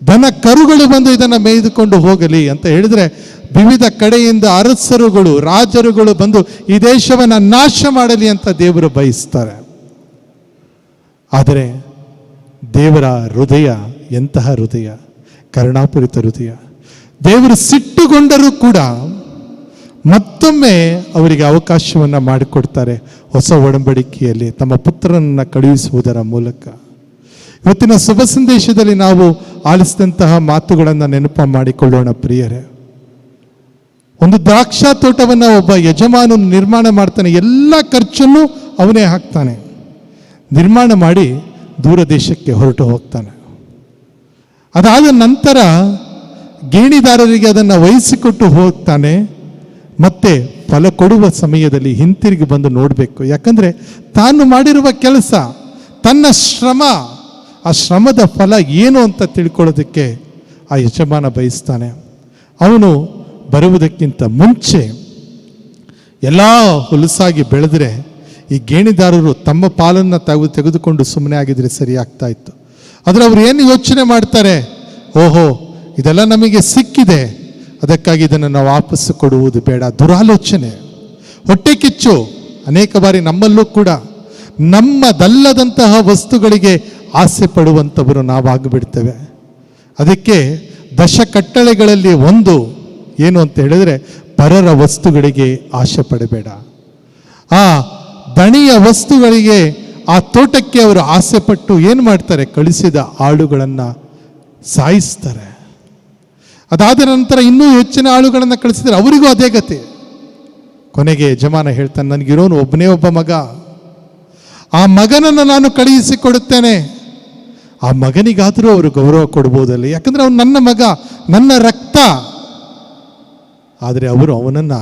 ದನ ಕರುಗಳು ಬಂದು ಇದನ್ನು ಮೇಯ್ದುಕೊಂಡು ಹೋಗಲಿ ಅಂತ ಹೇಳಿದರೆ ವಿವಿಧ ಕಡೆಯಿಂದ ಅರಸರುಗಳು, ರಾಜರುಗಳು ಬಂದು ಈ ದೇಶವನ್ನು ನಾಶ ಮಾಡಲಿ ಅಂತ ದೇವರು ಬಯಸ್ತಾರೆ. ಆದರೆ ದೇವರ ಹೃದಯ ಎಂತಹ ಹೃದಯ, ಕರುಣಾಪೂರಿತ ಹೃದಯ. ದೇವರು ಸಿಟ್ಟುಗೊಂಡರೂ ಕೂಡ ಮತ್ತೊಮ್ಮೆ ಅವರಿಗೆ ಅವಕಾಶವನ್ನು ಮಾಡಿಕೊಡ್ತಾರೆ. ಹೊಸ ಒಡಂಬಡಿಕೆಯಲ್ಲಿ ತಮ್ಮ ಪುತ್ರನನ್ನು ಕಳುಹಿಸುವುದರ ಮೂಲಕ. ಇವತ್ತಿನ ಶುಭ ಸಂದೇಶದಲ್ಲಿ ನಾವು ಆಲಿಸಿದಂತಹ ಮಾತುಗಳನ್ನು ನೆನಪು ಮಾಡಿಕೊಳ್ಳೋಣ ಪ್ರಿಯರೇ. ಒಂದು ದ್ರಾಕ್ಷಾ ತೋಟವನ್ನು ಒಬ್ಬ ಯಜಮಾನನು ನಿರ್ಮಾಣ ಮಾಡ್ತಾನೆ. ಎಲ್ಲ ಖರ್ಚನ್ನು ಅವನೇ ಹಾಕ್ತಾನೆ. ನಿರ್ಮಾಣ ಮಾಡಿ ದೂರ ದೇಶಕ್ಕೆ ಹೊರಟು ಹೋಗ್ತಾನೆ. ಅದಾದ ನಂತರ ಗೇಣಿದಾರರಿಗೆ ಅದನ್ನು ವಹಿಸಿಕೊಟ್ಟು ಹೋಗ್ತಾನೆ. ಮತ್ತೆ ಫಲ ಕೊಡುವ ಸಮಯದಲ್ಲಿ ಹಿಂತಿರುಗಿ ಬಂದು ನೋಡಬೇಕು. ಯಾಕಂದರೆ ತಾನು ಮಾಡಿರುವ ಕೆಲಸ, ತನ್ನ ಶ್ರಮ, ಆ ಶ್ರಮದ ಫಲ ಏನು ಅಂತ ತಿಳ್ಕೊಳ್ಳೋದಕ್ಕೆ ಆ ಯಜಮಾನ ಬಯಸ್ತಾನೆ. ಅವನು ಬರುವುದಕ್ಕಿಂತ ಮುಂಚೆ ಎಲ್ಲ ಹುಲಸಾಗಿ ಬೆಳೆದರೆ ಈ ಗೇಣಿದಾರರು ತಮ್ಮ ಪಾಲನ್ನು ತೆಗೆದುಕೊಂಡು ಸುಮ್ಮನೆ ಆಗಿದ್ರೆ ಸರಿ ಆಗ್ತಾ ಇತ್ತು. ಆದರೆ ಅವರು ಏನು ಯೋಚನೆ ಮಾಡ್ತಾರೆ, ಓಹೋ ಇದೆಲ್ಲ ನಮಗೆ ಸಿಕ್ಕಿದೆ, ಅದಕ್ಕಾಗಿ ಇದನ್ನು ನಾವು ವಾಪಸ್ಸು ಕೊಡುವುದು ಬೇಡ. ದುರಾಲೋಚನೆ, ಹೊಟ್ಟೆ ಕಿಚ್ಚು. ಅನೇಕ ಬಾರಿ ನಮ್ಮಲ್ಲೂ ಕೂಡ ನಮ್ಮದಲ್ಲದಂತಹ ವಸ್ತುಗಳಿಗೆ ಆಸೆ ಪಡುವಂಥವರು ನಾವಾಗಿಬಿಡ್ತೇವೆ. ಅದಕ್ಕೆ 10 ಕಟ್ಟಳೆಗಳಲ್ಲಿ ಒಂದು ಏನು ಅಂತ ಹೇಳಿದರೆ, ಪರರ ವಸ್ತುಗಳಿಗೆ ಆಸೆ ಪಡಬೇಡ. ಆ ದಣಿಯ ವಸ್ತುಗಳಿಗೆ, ಆ ತೋಟಕ್ಕೆ ಅವರು ಆಸೆ ಪಟ್ಟು ಏನು ಮಾಡ್ತಾರೆ, ಕಳಿಸಿದ ಆಳುಗಳನ್ನು ಸಾಯಿಸ್ತಾರೆ. ಅದಾದ ನಂತರ ಇನ್ನೂ ಹೆಚ್ಚಿನ ಆಳುಗಳನ್ನು ಕಳಿಸಿದರೆ ಅವರಿಗೂ ಅದೇ ಗತಿ. ಕೊನೆಗೆ ಯಜಮಾನ ಹೇಳ್ತಾನೆ, ನನಗಿರೋನು ಒಬ್ಬನೇ ಒಬ್ಬ ಮಗ, ಆ ಮಗನನ್ನು ನಾನು ಕಳುಹಿಸಿಕೊಡುತ್ತೇನೆ. ಆ ಮಗನಿಗಾದರೂ ಅವರು ಗೌರವ ಕೊಡ್ಬೋದಲ್ಲ, ಯಾಕಂದರೆ ಅವನು ನನ್ನ ಮಗ, ನನ್ನ ರಕ್ತ. ಆದರೆ ಅವರು ಅವನನ್ನು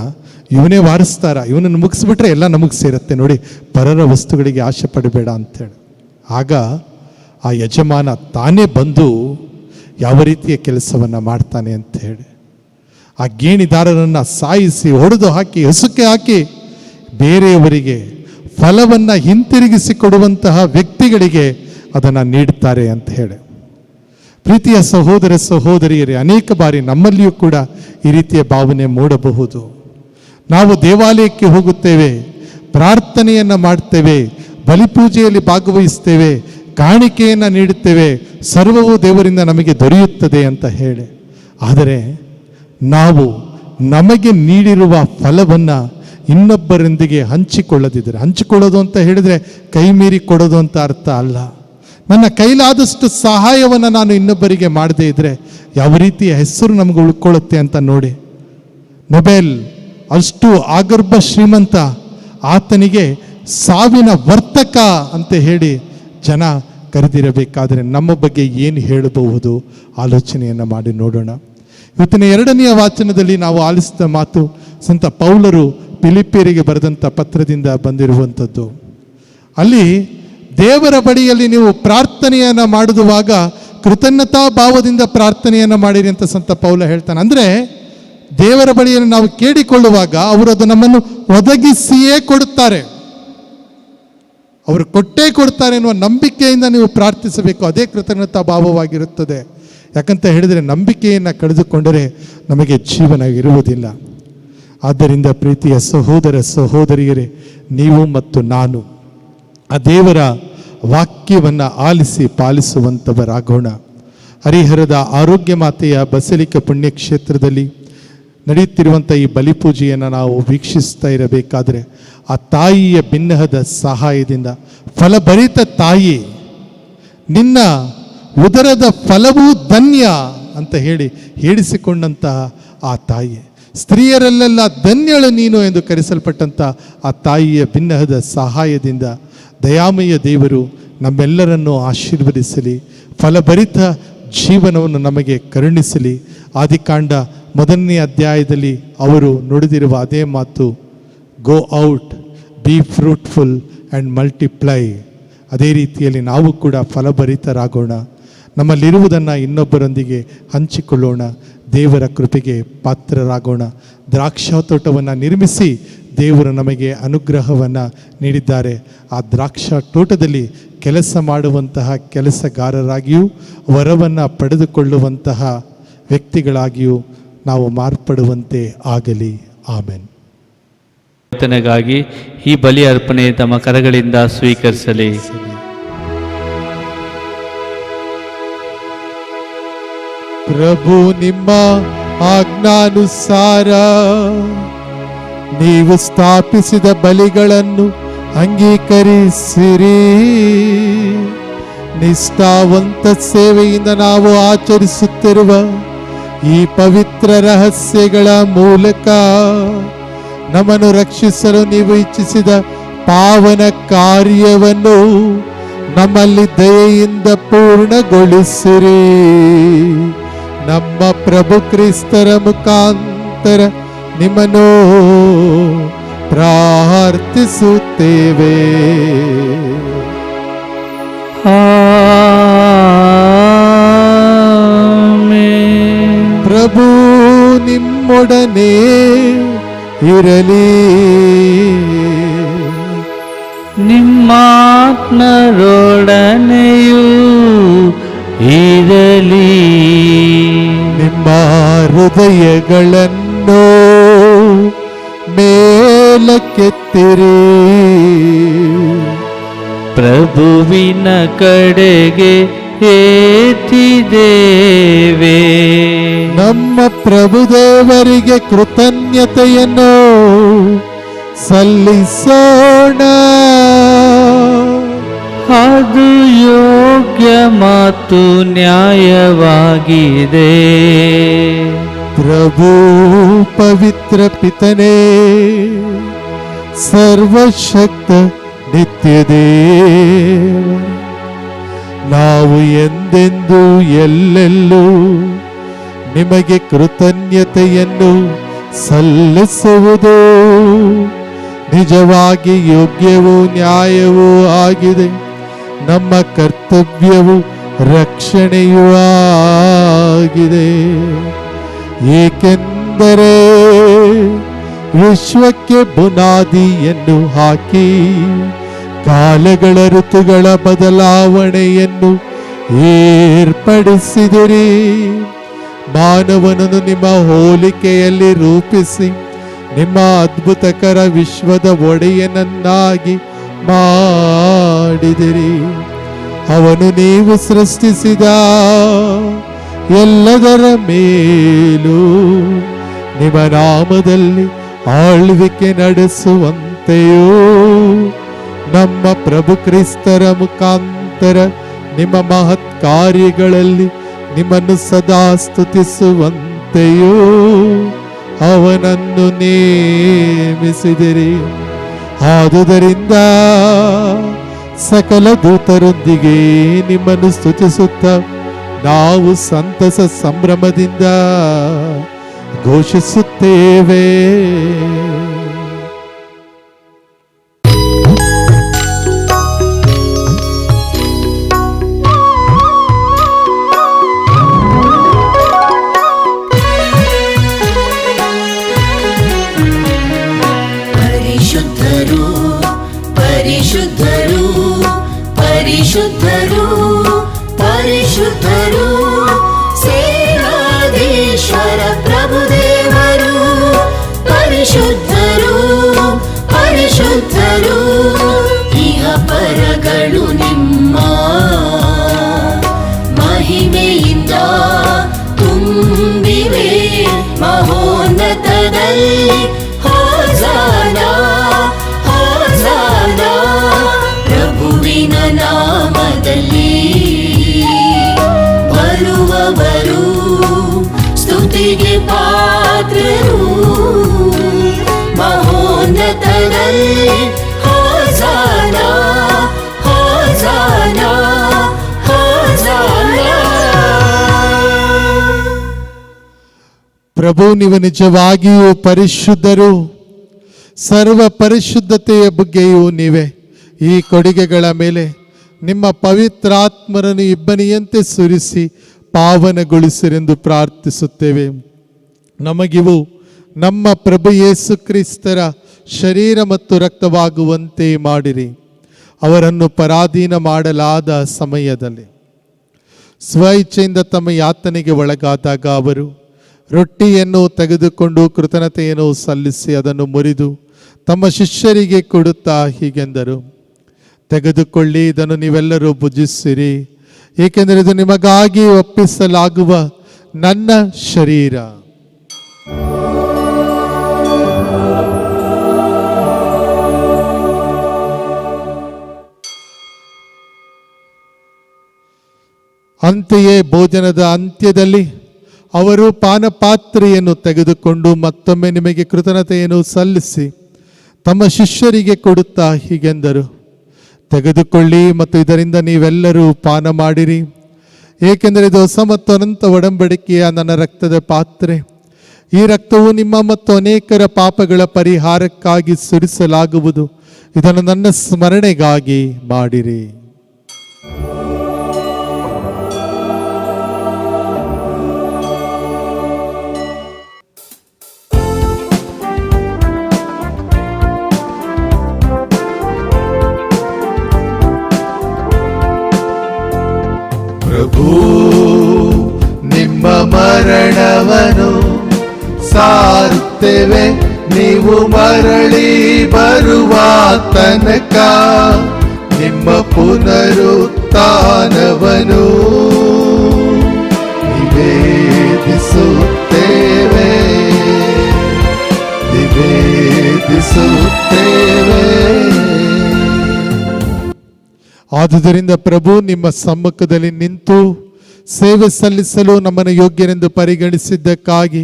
ಇವನೇ ವಾರಿಸ್ತಾರ, ಇವನನ್ನು ಮುಗಿಸ್ಬಿಟ್ರೆ ಎಲ್ಲ ನಮಗೆ ಸೇರುತ್ತೆ ನೋಡಿ, ಪರರ ವಸ್ತುಗಳಿಗೆ ಆಸೆ ಪಡಬೇಡ ಅಂತೇಳಿ. ಆಗ ಆ ಯಜಮಾನ ತಾನೇ ಬಂದು ಯಾವ ರೀತಿಯ ಕೆಲಸವನ್ನು ಮಾಡ್ತಾನೆ ಅಂತ ಹೇಳಿ ಆ ಗೇಣಿದಾರರನ್ನು ಸಾಯಿಸಿ, ಹೊಡೆದು ಹಾಕಿ, ಹಸುಕೆ ಹಾಕಿ ಬೇರೆಯವರಿಗೆ ಫಲವನ್ನು ಹಿಂತಿರುಗಿಸಿ ಕೊಡುವಂತಹ ವ್ಯಕ್ತಿಗಳಿಗೆ ಅದನ್ನು ನೀಡುತ್ತಾರೆ ಅಂತ ಹೇಳಿ. ಪ್ರೀತಿಯ ಸಹೋದರ ಸಹೋದರಿಯರೇ, ಅನೇಕ ಬಾರಿ ನಮ್ಮಲ್ಲಿಯೂ ಕೂಡ ಈ ರೀತಿಯ ಭಾವನೆ ಮೂಡಬಹುದು. ನಾವು ದೇವಾಲಯಕ್ಕೆ ಹೋಗುತ್ತೇವೆ, ಪ್ರಾರ್ಥನೆಯನ್ನು ಮಾಡ್ತೇವೆ, ಬಲಿಪೂಜೆಯಲ್ಲಿ ಭಾಗವಹಿಸ್ತೇವೆ, ಕಾಣಿಕೆಯನ್ನು ನೀಡುತ್ತೇವೆ, ಸರ್ವವೂ ದೇವರಿಂದ ನಮಗೆ ದೊರೆಯುತ್ತದೆ ಅಂತ ಹೇಳಿ. ಆದರೆ ನಾವು ನಮಗೆ ನೀಡಿರುವ ಫಲವನ್ನು ಇನ್ನೊಬ್ಬರೊಂದಿಗೆ ಹಂಚಿಕೊಳ್ಳದಿದ್ದರೆ, ಹಂಚಿಕೊಳ್ಳೋದು ಅಂತ ಹೇಳಿದರೆ ಕೈ ಮೀರಿ ಕೊಡೋದು ಅಂತ ಅರ್ಥ ಅಲ್ಲ. ನನ್ನ ಕೈಲಾದಷ್ಟು ಸಹಾಯವನ್ನು ನಾನು ಇನ್ನೊಬ್ಬರಿಗೆ ಮಾಡದೇ ಇದ್ದರೆ ಯಾವ ರೀತಿಯ ಹೆಸರು ನಮಗೆ ಉಳ್ಕೊಳ್ಳುತ್ತೆ ಅಂತ ನೋಡಿ. ನೊಬೆಲ್ ಅಷ್ಟು ಆಗರ್ಭ ಶ್ರೀಮಂತ, ಆತನಿಗೆ ಸಾವಿನ ವರ್ತಕ ಅಂತ ಹೇಳಿ ಜನ ಕರೆದಿರಬೇಕಾದರೆ ನಮ್ಮ ಬಗ್ಗೆ ಏನು ಹೇಳಬಹುದು ಆಲೋಚನೆಯನ್ನು ಮಾಡಿ ನೋಡೋಣ. ಇವತ್ತಿನ 2ನೆಯ ವಾಚನದಲ್ಲಿ ನಾವು ಆಲಿಸಿದ ಮಾತು ಸಂತ ಪೌಲರು ಫಿಲಿಪ್ಪಿಯರಿಗೆ ಬರೆದಂಥ ಪತ್ರದಿಂದ ಬಂದಿರುವಂಥದ್ದು. ಅಲ್ಲಿ ದೇವರ ಬಳಿಯಲ್ಲಿ ನೀವು ಪ್ರಾರ್ಥನೆಯನ್ನು ಮಾಡುವಾಗ ಕೃತಜ್ಞತಾ ಭಾವದಿಂದ ಪ್ರಾರ್ಥನೆಯನ್ನು ಮಾಡಿರಿ ಅಂತ ಸಂತ ಪೌಲ ಹೇಳ್ತಾನೆ. ಅಂದರೆ ದೇವರ ಬಳಿಯಲ್ಲಿ ನಾವು ಕೇಳಿಕೊಳ್ಳುವಾಗ ಅವರು ಅದು ನಮ್ಮನ್ನು ಒದಗಿಸಿಯೇ ಕೊಡುತ್ತಾರೆ, ಅವರು ಕೊಟ್ಟೇ ಕೊಡ್ತಾರೆ ಎನ್ನುವ ನಂಬಿಕೆಯಿಂದ ನೀವು ಪ್ರಾರ್ಥಿಸಬೇಕು. ಅದೇ ಕೃತಜ್ಞತಾ ಭಾವವಾಗಿರುತ್ತದೆ. ಯಾಕಂತ ಹೇಳಿದರೆ ನಂಬಿಕೆಯನ್ನು ಕಳೆದುಕೊಂಡರೆ ನಮಗೆ ಜೀವನ ಇರುವುದಿಲ್ಲ. ಆದ್ದರಿಂದ ಪ್ರೀತಿಯ ಸಹೋದರ ಸಹೋದರಿಯರೇ, ನೀವು ಮತ್ತು ನಾನು ಆ ದೇವರ ವಾಕ್ಯವನ್ನು ಆಲಿಸಿ ಪಾಲಿಸುವಂಥವರಾಗೋಣ. ಹರಿಹರದ ಆರೋಗ್ಯ ಮಾತೆಯ ಬಸಲಿಕ ಪುಣ್ಯಕ್ಷೇತ್ರದಲ್ಲಿ ನಡೆಯುತ್ತಿರುವಂಥ ಈ ಬಲಿಪೂಜೆಯನ್ನು ನಾವು ವೀಕ್ಷಿಸ್ತಾ ಇರಬೇಕಾದರೆ ಆ ತಾಯಿಯ ಬಿನ್ನಹದ ಸಹಾಯದಿಂದ, ಫಲಭರಿತ ತಾಯಿ ನಿನ್ನ ಉದರದ ಫಲವೂ ಧನ್ಯ ಅಂತ ಹೇಳಿ ಹೇಳಿಸಿಕೊಂಡಂತಹ ಆ ತಾಯಿ, ಸ್ತ್ರೀಯರಲ್ಲೆಲ್ಲ ಧನ್ಯಳು ನೀನು ಎಂದು ಕರೆಸಲ್ಪಟ್ಟಂಥ ಆ ತಾಯಿಯ ಬಿನ್ನಹದ ಸಹಾಯದಿಂದ ದಯಾಮಯ ದೇವರು ನಮ್ಮೆಲ್ಲರನ್ನು ಆಶೀರ್ವದಿಸಲಿ, ಫಲಭರಿತ ಜೀವನವನ್ನು ನಮಗೆ ಕರುಣಿಸಲಿ. ಆದಿಕಾಂಡ 1ನೇ ಅಧ್ಯಾಯದಲ್ಲಿ ಅವರು ನುಡಿದಿರುವ ಅದೇ ಮಾತು, go out, B fruitful and multiply. ಅದೇ ರೀತಿಯಲ್ಲಿ ನಾವು ಕೂಡ ಫಲಭರಿತರಾಗೋಣ, ನಮ್ಮಲ್ಲಿರುವುದನ್ನು ಇನ್ನೊಬ್ಬರೊಂದಿಗೆ ಹಂಚಿಕೊಳ್ಳೋಣ, ದೇವರ ಕೃಪೆಗೆ ಪಾತ್ರರಾಗೋಣ. ದ್ರಾಕ್ಷಾ ತೋಟವನ್ನು ನಿರ್ಮಿಸಿ ದೇವರು ನಮಗೆ ಅನುಗ್ರಹವನ್ನು ನೀಡಿದ್ದಾರೆ. ಆ ದ್ರಾಕ್ಷಾ ತೋಟದಲ್ಲಿ ಕೆಲಸ ಮಾಡುವಂತಹ ಕೆಲಸಗಾರರಾಗಿಯೂ ವರವನ್ನು ಪಡೆದುಕೊಳ್ಳುವಂತಹ ವ್ಯಕ್ತಿಗಳಾಗಿಯೂ ನಾವು ಮಾರ್ಪಡುವಂತೆ ಆಗಲಿ. ಆಮೆನ್. ಪ್ರಾರ್ಥನೆಗಾಗಿ ಈ ಬಲಿ ಅರ್ಪಣೆ ತಮ್ಮ ಕರಗಳಿಂದ ಸ್ವೀಕರಿಸಲಿ. ಪ್ರಭು, ನಿಮ್ಮ ಆಜ್ಞಾನುಸಾರ ನೀವು ಸ್ಥಾಪಿಸಿದ ಬಲಿಗಳನ್ನು ಅಂಗೀಕರಿಸಿರಿ. ನಿಷ್ಠಾವಂತ ಸೇವೆಯಿಂದ ನಾವು ಆಚರಿಸುತ್ತಿರುವ ಈ ಪವಿತ್ರ ರಹಸ್ಯಗಳ ಮೂಲಕ ನಮ್ಮನ್ನು ರಕ್ಷಿಸಲು ನೀವು ಇಚ್ಛಿಸಿದ ಪಾವನ ಕಾರ್ಯವನ್ನು ನಮ್ಮಲ್ಲಿ ದಯೆಯಿಂದ ಪೂರ್ಣಗೊಳಿಸಿರಿ. ನಮ್ಮ ಪ್ರಭು ಕ್ರಿಸ್ತರ ಮುಖಾಂತರ ನಿಮ್ಮನ್ನು ಪ್ರಾರ್ಥಿಸುತ್ತೇವೆ. ಆಮೆನ್. ಪ್ರಭು ನಿಮ್ಮೊಡನೆ ಇರಲಿ, ನಿಮ್ಮಾತ್ಮರೊಡನೆಯೂ ಇರಲಿ. ನಿಮ್ಮ ಹೃದಯಗಳನ್ನು ಮೇಲಕ್ಕೆತ್ತಿರಿ. ಪ್ರಭುವಿನ ಕಡೆಗೆ ಏತಿದ್ದೇವೆ. ನಮ್ಮ ಪ್ರಭುದೇವರಿಗೆ ಕೃತಜ್ಞತೆಯನ್ನು ಸಲ್ಲಿಸೋಣ. ಅದು ಯೋಗ್ಯ ಮತ್ತು ನ್ಯಾಯವಾಗಿದೆ. ಪ್ರಭು ಪವಿತ್ರ ಪಿತನೇ, ಸರ್ವಶಕ್ತ ನಿತ್ಯದೇವ, ನಾವು ಎಂದೆಂದೂ ಎಲ್ಲೆಲ್ಲೂ ನಿಮಗೆ ಕೃತಜ್ಞತೆಯನ್ನು ಸಲ್ಲಿಸುವುದು ನಿಜವಾಗಿ ಯೋಗ್ಯವೂ ನ್ಯಾಯವೂ ಆಗಿದೆ. ನಮ್ಮ ಕರ್ತವ್ಯವೂ ರಕ್ಷಣೆಯೂ ಆಗಿದೆ. ಏಕೆಂದರೆ ವಿಶ್ವಕ್ಕೆ ಬುನಾದಿಯನ್ನು ಹಾಕಿ ಕಾಲಗಳ ಋತುಗಳ ಬದಲಾವಣೆಯನ್ನು ಏರ್ಪಡಿಸಿದಿರಿ. ಮಾನವನನ್ನು ನಿಮ್ಮ ಹೋಲಿಕೆಯಲ್ಲಿ ರೂಪಿಸಿ ನಿಮ್ಮ ಅದ್ಭುತಕರ ವಿಶ್ವದ ಒಡೆಯನನ್ನಾಗಿ ಮಾಡಿದಿರಿ. ಅವನು ನೀವು ಸೃಷ್ಟಿಸಿದ ಎಲ್ಲದರ ಮೇಲೂ ನಿಮ್ಮ ನಾಮದಲ್ಲಿ ಆಳ್ವಿಕೆ ನಡೆಸುವಂತೆಯೂ ನಮ್ಮ ಪ್ರಭು ಕ್ರಿಸ್ತರ ಮುಖಾಂತರ ನಿಮ್ಮ ಮಹತ್ ಕಾರ್ಯಗಳಲ್ಲಿ ನಿಮ್ಮನ್ನು ಸದಾ ಸ್ತುತಿಸುವಂತೆಯೂ ಅವನನ್ನು ನೇಮಿಸಿದಿರಿ. ಆದುದರಿಂದ ಸಕಲ ದೂತರೊಂದಿಗೆ ನಿಮ್ಮನ್ನು ಸ್ತುತಿಸುತ್ತ ನಾವು ಸಂತಸ ಸಂಭ್ರಮದಿಂದ ಘೋಷಿಸುತ್ತೇವೆ. ಪರಿಶುದ್ಧರು ಪರಿಶುದ್ಧರು ಪರಿಶುದ್ಧರು ಪರಿಶುದ್ಧರು ಸೇನಾಧೀಶ್ವರ ಪ್ರಭುದೇವರು. ಪರಿಶುದ್ಧರು ಪರಿಶುದ್ಧರು ಇಹ ಪರಗಳು ನಿಮ್ಮ ಮಹಿಮೆಯಿಂದ ತುಂಬಿವೆ. ಮಹೋನ್ನತದಲ್ಲಿ ಹೋಸಾನಾ ಹೋಸಾನಾ ಪ್ರಭುವಿನ ನಾಮದಲ್ಲಿ ಬರುವವರು ಸ್ತುತಿಗೆ ಪಾತ್ರರು. ಮಹೋನ್ನತದಲ್ಲಿ ಹೋಸಾನಾ ಹೋಸಾನಾ ಹೋಸಾನಾ. ಪ್ರಭು, ನೀವು ನಿಜವಾಗಿಯೂ ಪರಿಶುದ್ಧರು. ಸರ್ವ ಪರಿಶುದ್ಧತೆಯ ಬಗ್ಗೆಯೂ ನೀವೇ. ಈ ಕೊಡುಗೆಗಳ ಮೇಲೆ ನಿಮ್ಮ ಪವಿತ್ರಾತ್ಮರನ್ನು ಇಬ್ಬನಿಯಂತೆ ಸುರಿಸಿ ಪಾವನಗೊಳಿಸಿರೆಂದು ಪ್ರಾರ್ಥಿಸುತ್ತೇವೆ. ನಮಗಿವು ನಮ್ಮ ಪ್ರಭು ಯೇಸು ಕ್ರಿಸ್ತರ ಶರೀರ ಮತ್ತು ರಕ್ತವಾಗುವಂತೆ ಮಾಡಿರಿ. ಅವರನ್ನು ಪರಾಧೀನ ಮಾಡಲಾದ ಸಮಯದಲ್ಲಿ ಸ್ವ ಇಚ್ಛೆಯಿಂದ ತಮ್ಮ ಯಾತನೆಗೆ ಒಳಗಾದಾಗ ಅವರು ರೊಟ್ಟಿಯನ್ನು ತೆಗೆದುಕೊಂಡು ಕೃತಜ್ಞತೆಯನ್ನು ಸಲ್ಲಿಸಿ ಅದನ್ನು ಮುರಿದು ತಮ್ಮ ಶಿಷ್ಯರಿಗೆ ಕೊಡುತ್ತಾ ಹೀಗೆಂದರು, ತೆಗೆದುಕೊಳ್ಳಿ, ಇದನ್ನು ನೀವೆಲ್ಲರೂ ಭುಜಿಸಿರಿ, ಏಕೆಂದರೆ ಇದು ನಿಮಗಾಗಿ ಒಪ್ಪಿಸಲಾಗುವ ನನ್ನ ಶರೀರ. ಅಂತೆಯೇ ಭೋಜನದ ಅಂತ್ಯದಲ್ಲಿ ಅವರು ಪಾನಪಾತ್ರೆಯನ್ನು ತೆಗೆದುಕೊಂಡು ಮತ್ತೊಮ್ಮೆ ನಿಮಗೆ ಕೃತಜ್ಞತೆಯನ್ನು ಸಲ್ಲಿಸಿ ತಮ್ಮ ಶಿಷ್ಯರಿಗೆ ಕೊಡುತ್ತಾ ಹೀಗೆಂದರು, ತೆಗೆದುಕೊಳ್ಳಿ ಮತ್ತು ಇದರಿಂದ ನೀವೆಲ್ಲರೂ ಪಾನ ಮಾಡಿರಿ, ಏಕೆಂದರೆ ಇದು ಹೊಸ ಮತ್ತು ಅನಂತ ಒಡಂಬಡಿಕೆಯ ನನ್ನ ರಕ್ತದ ಪಾತ್ರೆ. ಈ ರಕ್ತವು ನಿಮ್ಮ ಮತ್ತು ಅನೇಕರ ಪಾಪಗಳ ಪರಿಹಾರಕ್ಕಾಗಿ ಸುರಿಸಲಾಗುವುದು. ಇದನ್ನು ನನ್ನ ಸ್ಮರಣೆಗಾಗಿ ಮಾಡಿರಿ. ಪ್ರಭು, ನಿಮ್ಮ ಮರಣವನ್ನು ಸಾರುತ್ತೇವೆ, ನೀವು ಮರಳಿ ಬರುವ ತನಕ ನಿಮ್ಮ ಪುನರುತ್ಥಾನವನ್ನು ನಿವೇದಿಸುತ್ತೇವೆ ನಿವೇದಿಸುತ್ತೇವೆ. ಆದುದರಿಂದ ಪ್ರಭು, ನಿಮ್ಮ ಸಮ್ಮುಖದಲ್ಲಿ ನಿಂತು ಸೇವೆ ಸಲ್ಲಿಸಲು ನಮ್ಮನ್ನು ಯೋಗ್ಯರೆಂದು ಪರಿಗಣಿಸಿದ್ದಕ್ಕಾಗಿ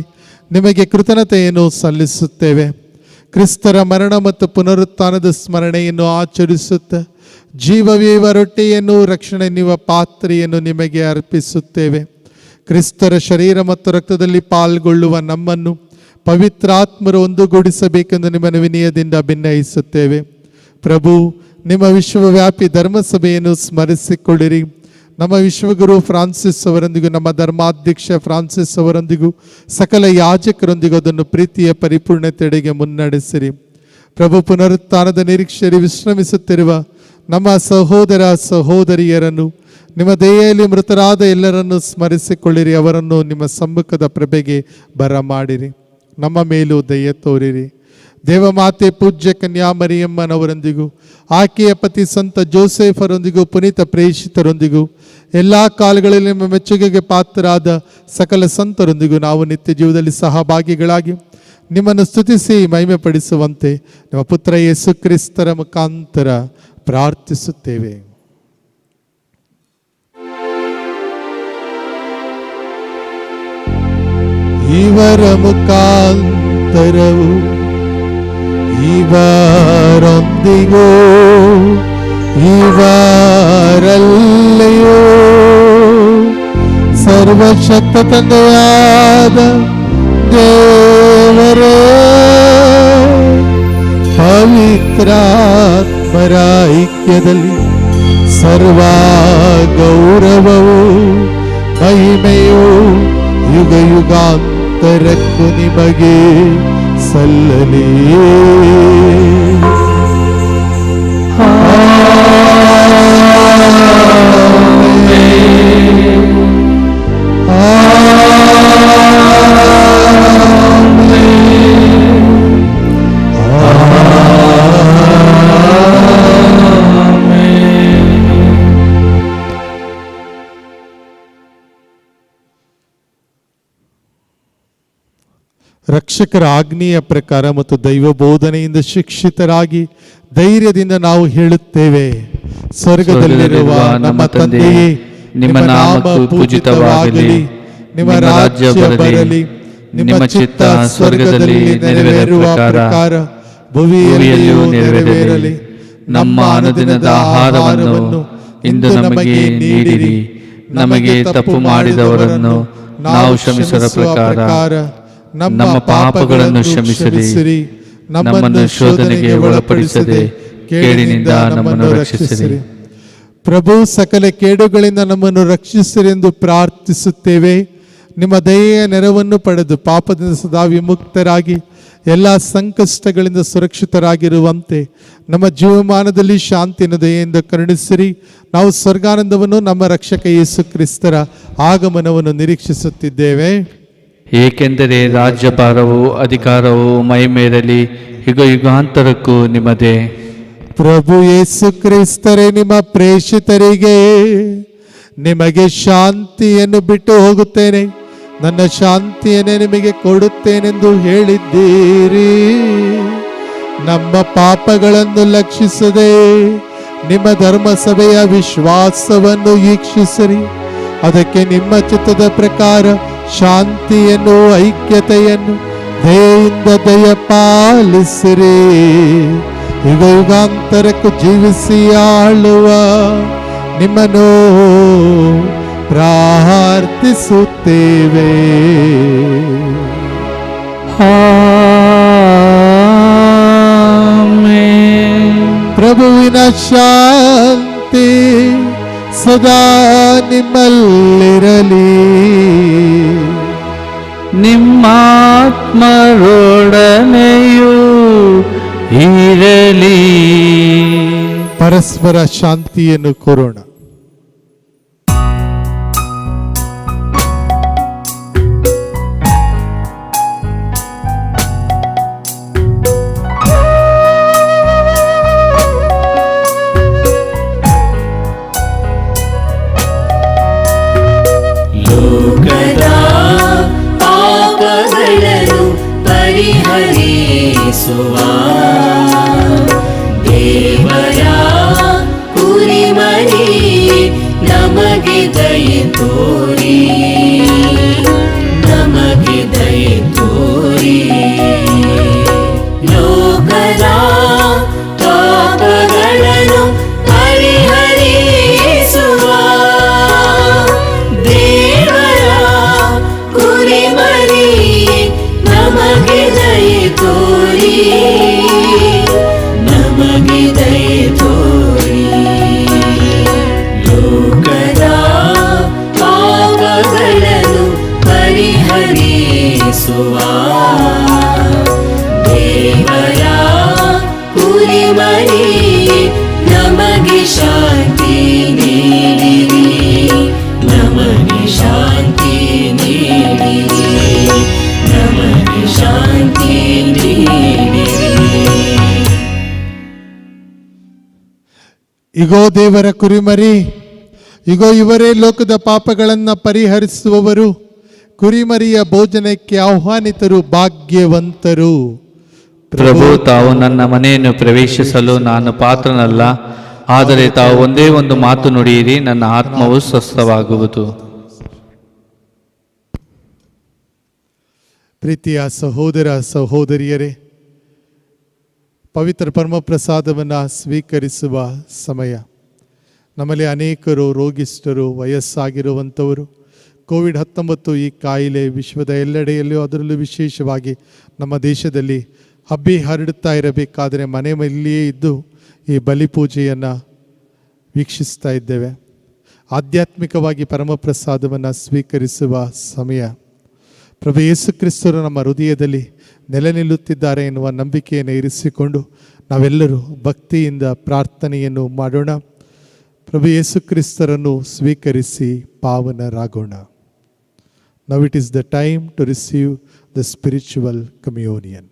ನಿಮಗೆ ಕೃತಜ್ಞತೆಯನ್ನು ಸಲ್ಲಿಸುತ್ತೇವೆ. ಕ್ರಿಸ್ತರ ಮರಣ ಮತ್ತು ಪುನರುತ್ಥಾನದ ಸ್ಮರಣೆಯನ್ನು ಆಚರಿಸುತ್ತ ಜೀವವೀವ ರೊಟ್ಟಿಯನ್ನು ರಕ್ಷಣೆ ನೀವ ಪಾತ್ರೆಯನ್ನು ನಿಮಗೆ ಅರ್ಪಿಸುತ್ತೇವೆ. ಕ್ರಿಸ್ತರ ಶರೀರ ಮತ್ತು ರಕ್ತದಲ್ಲಿ ಪಾಲ್ಗೊಳ್ಳುವ ನಮ್ಮನ್ನು ಪವಿತ್ರಾತ್ಮರು ಒಂದುಗೂಡಿಸಬೇಕೆಂದು ನಿಮ್ಮನ್ನು ವಿನಯದಿಂದ ಭಿನ್ನಯಿಸುತ್ತೇವೆ. ಪ್ರಭು, ನಿಮ್ಮ ವಿಶ್ವವ್ಯಾಪಿ ಧರ್ಮಸಭೆಯನ್ನು ಸ್ಮರಿಸಿಕೊಳ್ಳಿರಿ. ನಮ್ಮ ವಿಶ್ವಗುರು ಫ್ರಾನ್ಸಿಸ್ ಅವರೊಂದಿಗೂ ನಮ್ಮ ಧರ್ಮಾಧ್ಯಕ್ಷ ಫ್ರಾನ್ಸಿಸ್ ಅವರೊಂದಿಗೂ ಸಕಲ ಯಾಜಕರೊಂದಿಗೂ ಅದನ್ನು ಪ್ರೀತಿಯ ಪರಿಪೂರ್ಣತೆಡೆಗೆ ಮುನ್ನಡೆಸಿರಿ. ಪ್ರಭು, ಪುನರುತ್ಥಾನದ ನಿರೀಕ್ಷೆಯಲ್ಲಿ ವಿಶ್ರಮಿಸುತ್ತಿರುವ ನಮ್ಮ ಸಹೋದರ ಸಹೋದರಿಯರನ್ನು, ನಿಮ್ಮ ದಯೆಯಲ್ಲಿ ಮೃತರಾದ ಎಲ್ಲರನ್ನು ಸ್ಮರಿಸಿಕೊಳ್ಳಿರಿ. ಅವರನ್ನು ನಿಮ್ಮ ಸಮ್ಮುಖದ ಪ್ರಭೆಗೆ ಬರಮಾಡಿರಿ. ನಮ್ಮ ಮೇಲೂ ದಯೆ ತೋರಿರಿ. ದೇವಮಾತೆ ಪೂಜ್ಯ ಕನ್ಯಾ ಮರಿಯಮ್ಮನವರೊಂದಿಗೂ ಆಕೆಯ ಪತಿ ಸಂತ ಜೋಸೆಫರೊಂದಿಗೂ ಪುನೀತ ಪ್ರೇಷಿತರೊಂದಿಗೂ ಎಲ್ಲ ಕಾಲಗಳಲ್ಲಿ ನಿಮ್ಮ ಮೆಚ್ಚುಗೆಗೆ ಪಾತ್ರರಾದ ಸಕಲ ಸಂತರೊಂದಿಗೂ ನಾವು ನಿತ್ಯ ಜೀವದಲ್ಲಿ ಸಹಭಾಗಿಗಳಾಗಿ ನಿಮ್ಮನ್ನು ಸ್ತುತಿಸಿ ಮಹಿಮೆ ಪಡಿಸುವಂತೆ ನಿಮ್ಮ ಪುತ್ರ ಯೇಸು ಕ್ರಿಸ್ತರ ಮುಖಾಂತರ ಪ್ರಾರ್ಥಿಸುತ್ತೇವೆ. ದೇವರ ಮುಖಾಂತರವು ಇವರೊಂದಿಗೂ ಇವರಲ್ಲಿಯೂ ಸರ್ವಶಕ್ತ ತಂದೆಯಾದ ದೇವರೇ ಪವಿತ್ರಾತ್ಮರ ಐಕ್ಯದಲ್ಲಿ ಸರ್ವ ಗೌರವವು ಮಹಿಮೆಯು ಯುಗ ಯುಗಾಂತರಕ್ಕೂ ನಿಮಗೆ ಸಲ್ಲಲಿ. ರಕ್ಷಕರ ಆಜ್ಞೆಯ ಪ್ರಕಾರ ಮತ್ತು ದೈವ ಬೋಧನೆಯಿಂದ ಶಿಕ್ಷಿತರಾಗಿ ಧೈರ್ಯದಿಂದ ನಾವು ಹೇಳುತ್ತೇವೆ, ಸ್ವರ್ಗದಲ್ಲಿರುವ ನಮ್ಮ ತಂದೆಯೇ, ನಿಮ್ಮ ನಾಮ ಪೂಜಿತವಾಗಲಿ, ನಿಮ್ಮ ರಾಜ್ಯ ಬರಲಿ, ನಿಮ್ಮ ಚಿತ್ತ ಸ್ವರ್ಗದಲ್ಲಿ ನೆರವೇರುವ ಪ್ರಕಾರ ಭೂಮಿಯಲ್ಲಿಯೂ ನೆರವೇರಲಿ. ನಮ್ಮ ಅನುದಿನದ ಆಹಾರವನ್ನು ಇಂದು ನಮಗೆ ನೀಡಿರಿ, ನಮಗೆ ತಪ್ಪು ಮಾಡಿದವರನ್ನು ನಾವು ಕ್ಷಮಿಸುವ ಪ್ರಕಾರ ನಮ್ಮ ಪಾಪಗಳನ್ನು ಕ್ಷಮಿಸಿರಿ, ನಮ್ಮನ್ನು ಶೋಧನೆಗೆ ಒಳಪಡಿಸದೆ ಕೇಡಿನಿಂದ ನಮ್ಮನ್ನು ರಕ್ಷಿಸಿರಿ. ಪ್ರಭು, ಸಕಲ ಕೇಡುಗಳಿಂದ ನಮ್ಮನ್ನು ರಕ್ಷಿಸಿರೆಂದು ಪ್ರಾರ್ಥಿಸುತ್ತೇವೆ. ನಿಮ್ಮ ದಯೆಯ ನೆರವನ್ನು ಪಡೆದು ಪಾಪದಿಂದ ಸದಾ ವಿಮುಕ್ತರಾಗಿ ಎಲ್ಲ ಸಂಕಷ್ಟಗಳಿಂದ ಸುರಕ್ಷಿತರಾಗಿರುವಂತೆ ನಮ್ಮ ಜೀವಮಾನದಲ್ಲಿ ಶಾಂತಿಯನ್ನು ದಯೆಯಿಂದ ಕರುಣಿಸಿರಿ. ನಾವು ಸ್ವರ್ಗಾನಂದವನ್ನು ನಮ್ಮ ರಕ್ಷಕ ಯೇಸು ಕ್ರಿಸ್ತರ ಆಗಮನವನ್ನು ನಿರೀಕ್ಷಿಸುತ್ತಿದ್ದೇವೆ. ಏಕೆಂದರೆ ರಾಜ್ಯಭಾರವು ಅಧಿಕಾರವು ಮಹಿಮೇರಲಿ ಯುಗ ಯುಗಾಂತರಕ್ಕೂ ನಿಮ್ಮದೇ. ಪ್ರಭು ಯೇಸು ಕ್ರಿಸ್ತರೇ, ನಿಮ್ಮ ಪ್ರೇಷಿತರಿಗೆ ನಿಮಗೆ ಶಾಂತಿಯನ್ನು ಬಿಟ್ಟು ಹೋಗುತ್ತೇನೆ, ನನ್ನ ಶಾಂತಿಯನ್ನೇ ನಿಮಗೆ ಕೊಡುತ್ತೇನೆಂದು ಹೇಳಿದ್ದೀರಿ. ನಮ್ಮ ಪಾಪಗಳನ್ನು ಲಕ್ಷಿಸದೆ ನಿಮ್ಮ ಧರ್ಮಸಭೆಯ ವಿಶ್ವಾಸವನ್ನು ಈಕ್ಷಿಸಿರಿ. ಅದಕ್ಕೆ ನಿಮ್ಮ ಚಿತ್ತದ ಪ್ರಕಾರ ಶಾಂತಿಯನ್ನು, ಐಕ್ಯತೆಯನ್ನು ದಯೆಯಿಂದ ದಯಪಾಲಿಸಿರಿ. ಯುಗ ಯುಗಾಂತರಕ್ಕೂ ಜೀವಿಸಿ ಆಳುವ ನಿಮ್ಮನ್ನು ಪ್ರಾರ್ಥಿಸುತ್ತೇವೆ. ಪ್ರಭುವಿನ ಶಾಂತಿ ಸದಾ ನಿಮ್ಮಲ್ಲಿರಲಿ, ನಿಮ್ಮಾತ್ಮರೊಡನೆಯೂ ಇರಲಿ. ಪರಸ್ಪರ ಶಾಂತಿಯನ್ನು ಕೋರೋಣ. ಲೋಕದ ಪಾಪಗಳನ್ನು ಪರಿಹರಿಸುವ ದೇವರ ಕುರಿಮರಿ ನಮಗೆ ದಯೆ ತೋರಿ, ನಮಗೆ ದಯೆ ತೋರಿ. ಲೋಕದ ಪಾಪಗಳನ್ನು ಪರಿಹರಿಸುವ ದೇವರ ಕುರಿಮರಿ ನಮಗೆ ದಯೆ ತೋರಿ, ನಮಗೆ ದಯೆ ತೋರಿ. ಲೋಕದ ಪಾಪಗಳನ್ನು ಪರಿಹರಿಸುವ ದೇವರ ಕುರಿಮರಿ ನಮಗೆ ಶಾಂತಿ ನೀಡಿರಿ, ನಮಗೆ ಶಾಂತಿ ನೀಡಿರಿ, ನಮಗೆ ಶಾಂತಿ ನೀಡಿರಿ. ಇಗೋ ದೇವರ ಕುರಿಮರಿ, ಇಗೋ ಇವರೇ ಲೋಕದ ಪಾಪಗಳನ್ನು ಪರಿಹರಿಸುವವರು, ಕುರಿಮರಿಯ ಭೋಜನಕ್ಕೆ ಆಹ್ವಾನಿತರು ಭಾಗ್ಯವಂತರು. ಪ್ರಭು, ತಾವು ನನ್ನ ಮನೆಯನ್ನು ಪ್ರವೇಶಿಸಲು ನಾನು ಪಾತ್ರನಲ್ಲ, ಆದರೆ ತಾವು ಒಂದೇ ಒಂದು ಮಾತು ನುಡಿಯಿರಿ, ನನ್ನ ಆತ್ಮವು ಸ್ವಸ್ಥವಾಗುವುದು. ಪ್ರೀತಿಯ ಸಹೋದರ ಸಹೋದರಿಯರೇ, ಪವಿತ್ರ ಪರಮ ಪ್ರಸಾದವನ್ನು ಸ್ವೀಕರಿಸುವ ಸಮಯ. ನಮ್ಮಲ್ಲಿ ಅನೇಕರು ರೋಗಿಷ್ಠರು, ವಯಸ್ಸಾಗಿರುವಂಥವರು, ಕೋವಿಡ್-19 ಈ ಕಾಯಿಲೆ ವಿಶ್ವದ ಎಲ್ಲೆಡೆಯಲ್ಲೂ, ಅದರಲ್ಲೂ ವಿಶೇಷವಾಗಿ ನಮ್ಮ ದೇಶದಲ್ಲಿ ಹಬ್ಬಿ ಹರಡುತ್ತಾ ಇರಬೇಕಾದರೆ ಮನೆಯಲ್ಲಿಯೇ ಇದ್ದು ಈ ಬಲಿಪೂಜೆಯನ್ನು ವೀಕ್ಷಿಸ್ತಾ ಇದ್ದೇವೆ. ಆಧ್ಯಾತ್ಮಿಕವಾಗಿ ಪರಮಪ್ರಸಾದವನ್ನು ಸ್ವೀಕರಿಸುವ ಸಮಯ. ಪ್ರಭು ಯೇಸು ಕ್ರಿಸ್ತರು ನಮ್ಮ ಹೃದಯದಲ್ಲಿ ನೆಲೆ ನಿಲ್ಲುತ್ತಿದ್ದಾರೆ ಎನ್ನುವ ನಂಬಿಕೆಯನ್ನು ಇರಿಸಿಕೊಂಡು ನಾವೆಲ್ಲರೂ ಭಕ್ತಿಯಿಂದ ಪ್ರಾರ್ಥನೆಯನ್ನು ಮಾಡೋಣ. ಪ್ರಭು ಯೇಸು ಕ್ರಿಸ್ತರನ್ನು ಸ್ವೀಕರಿಸಿ ಪಾವನರಾಗೋಣ. Now it is the time to receive the spiritual communion.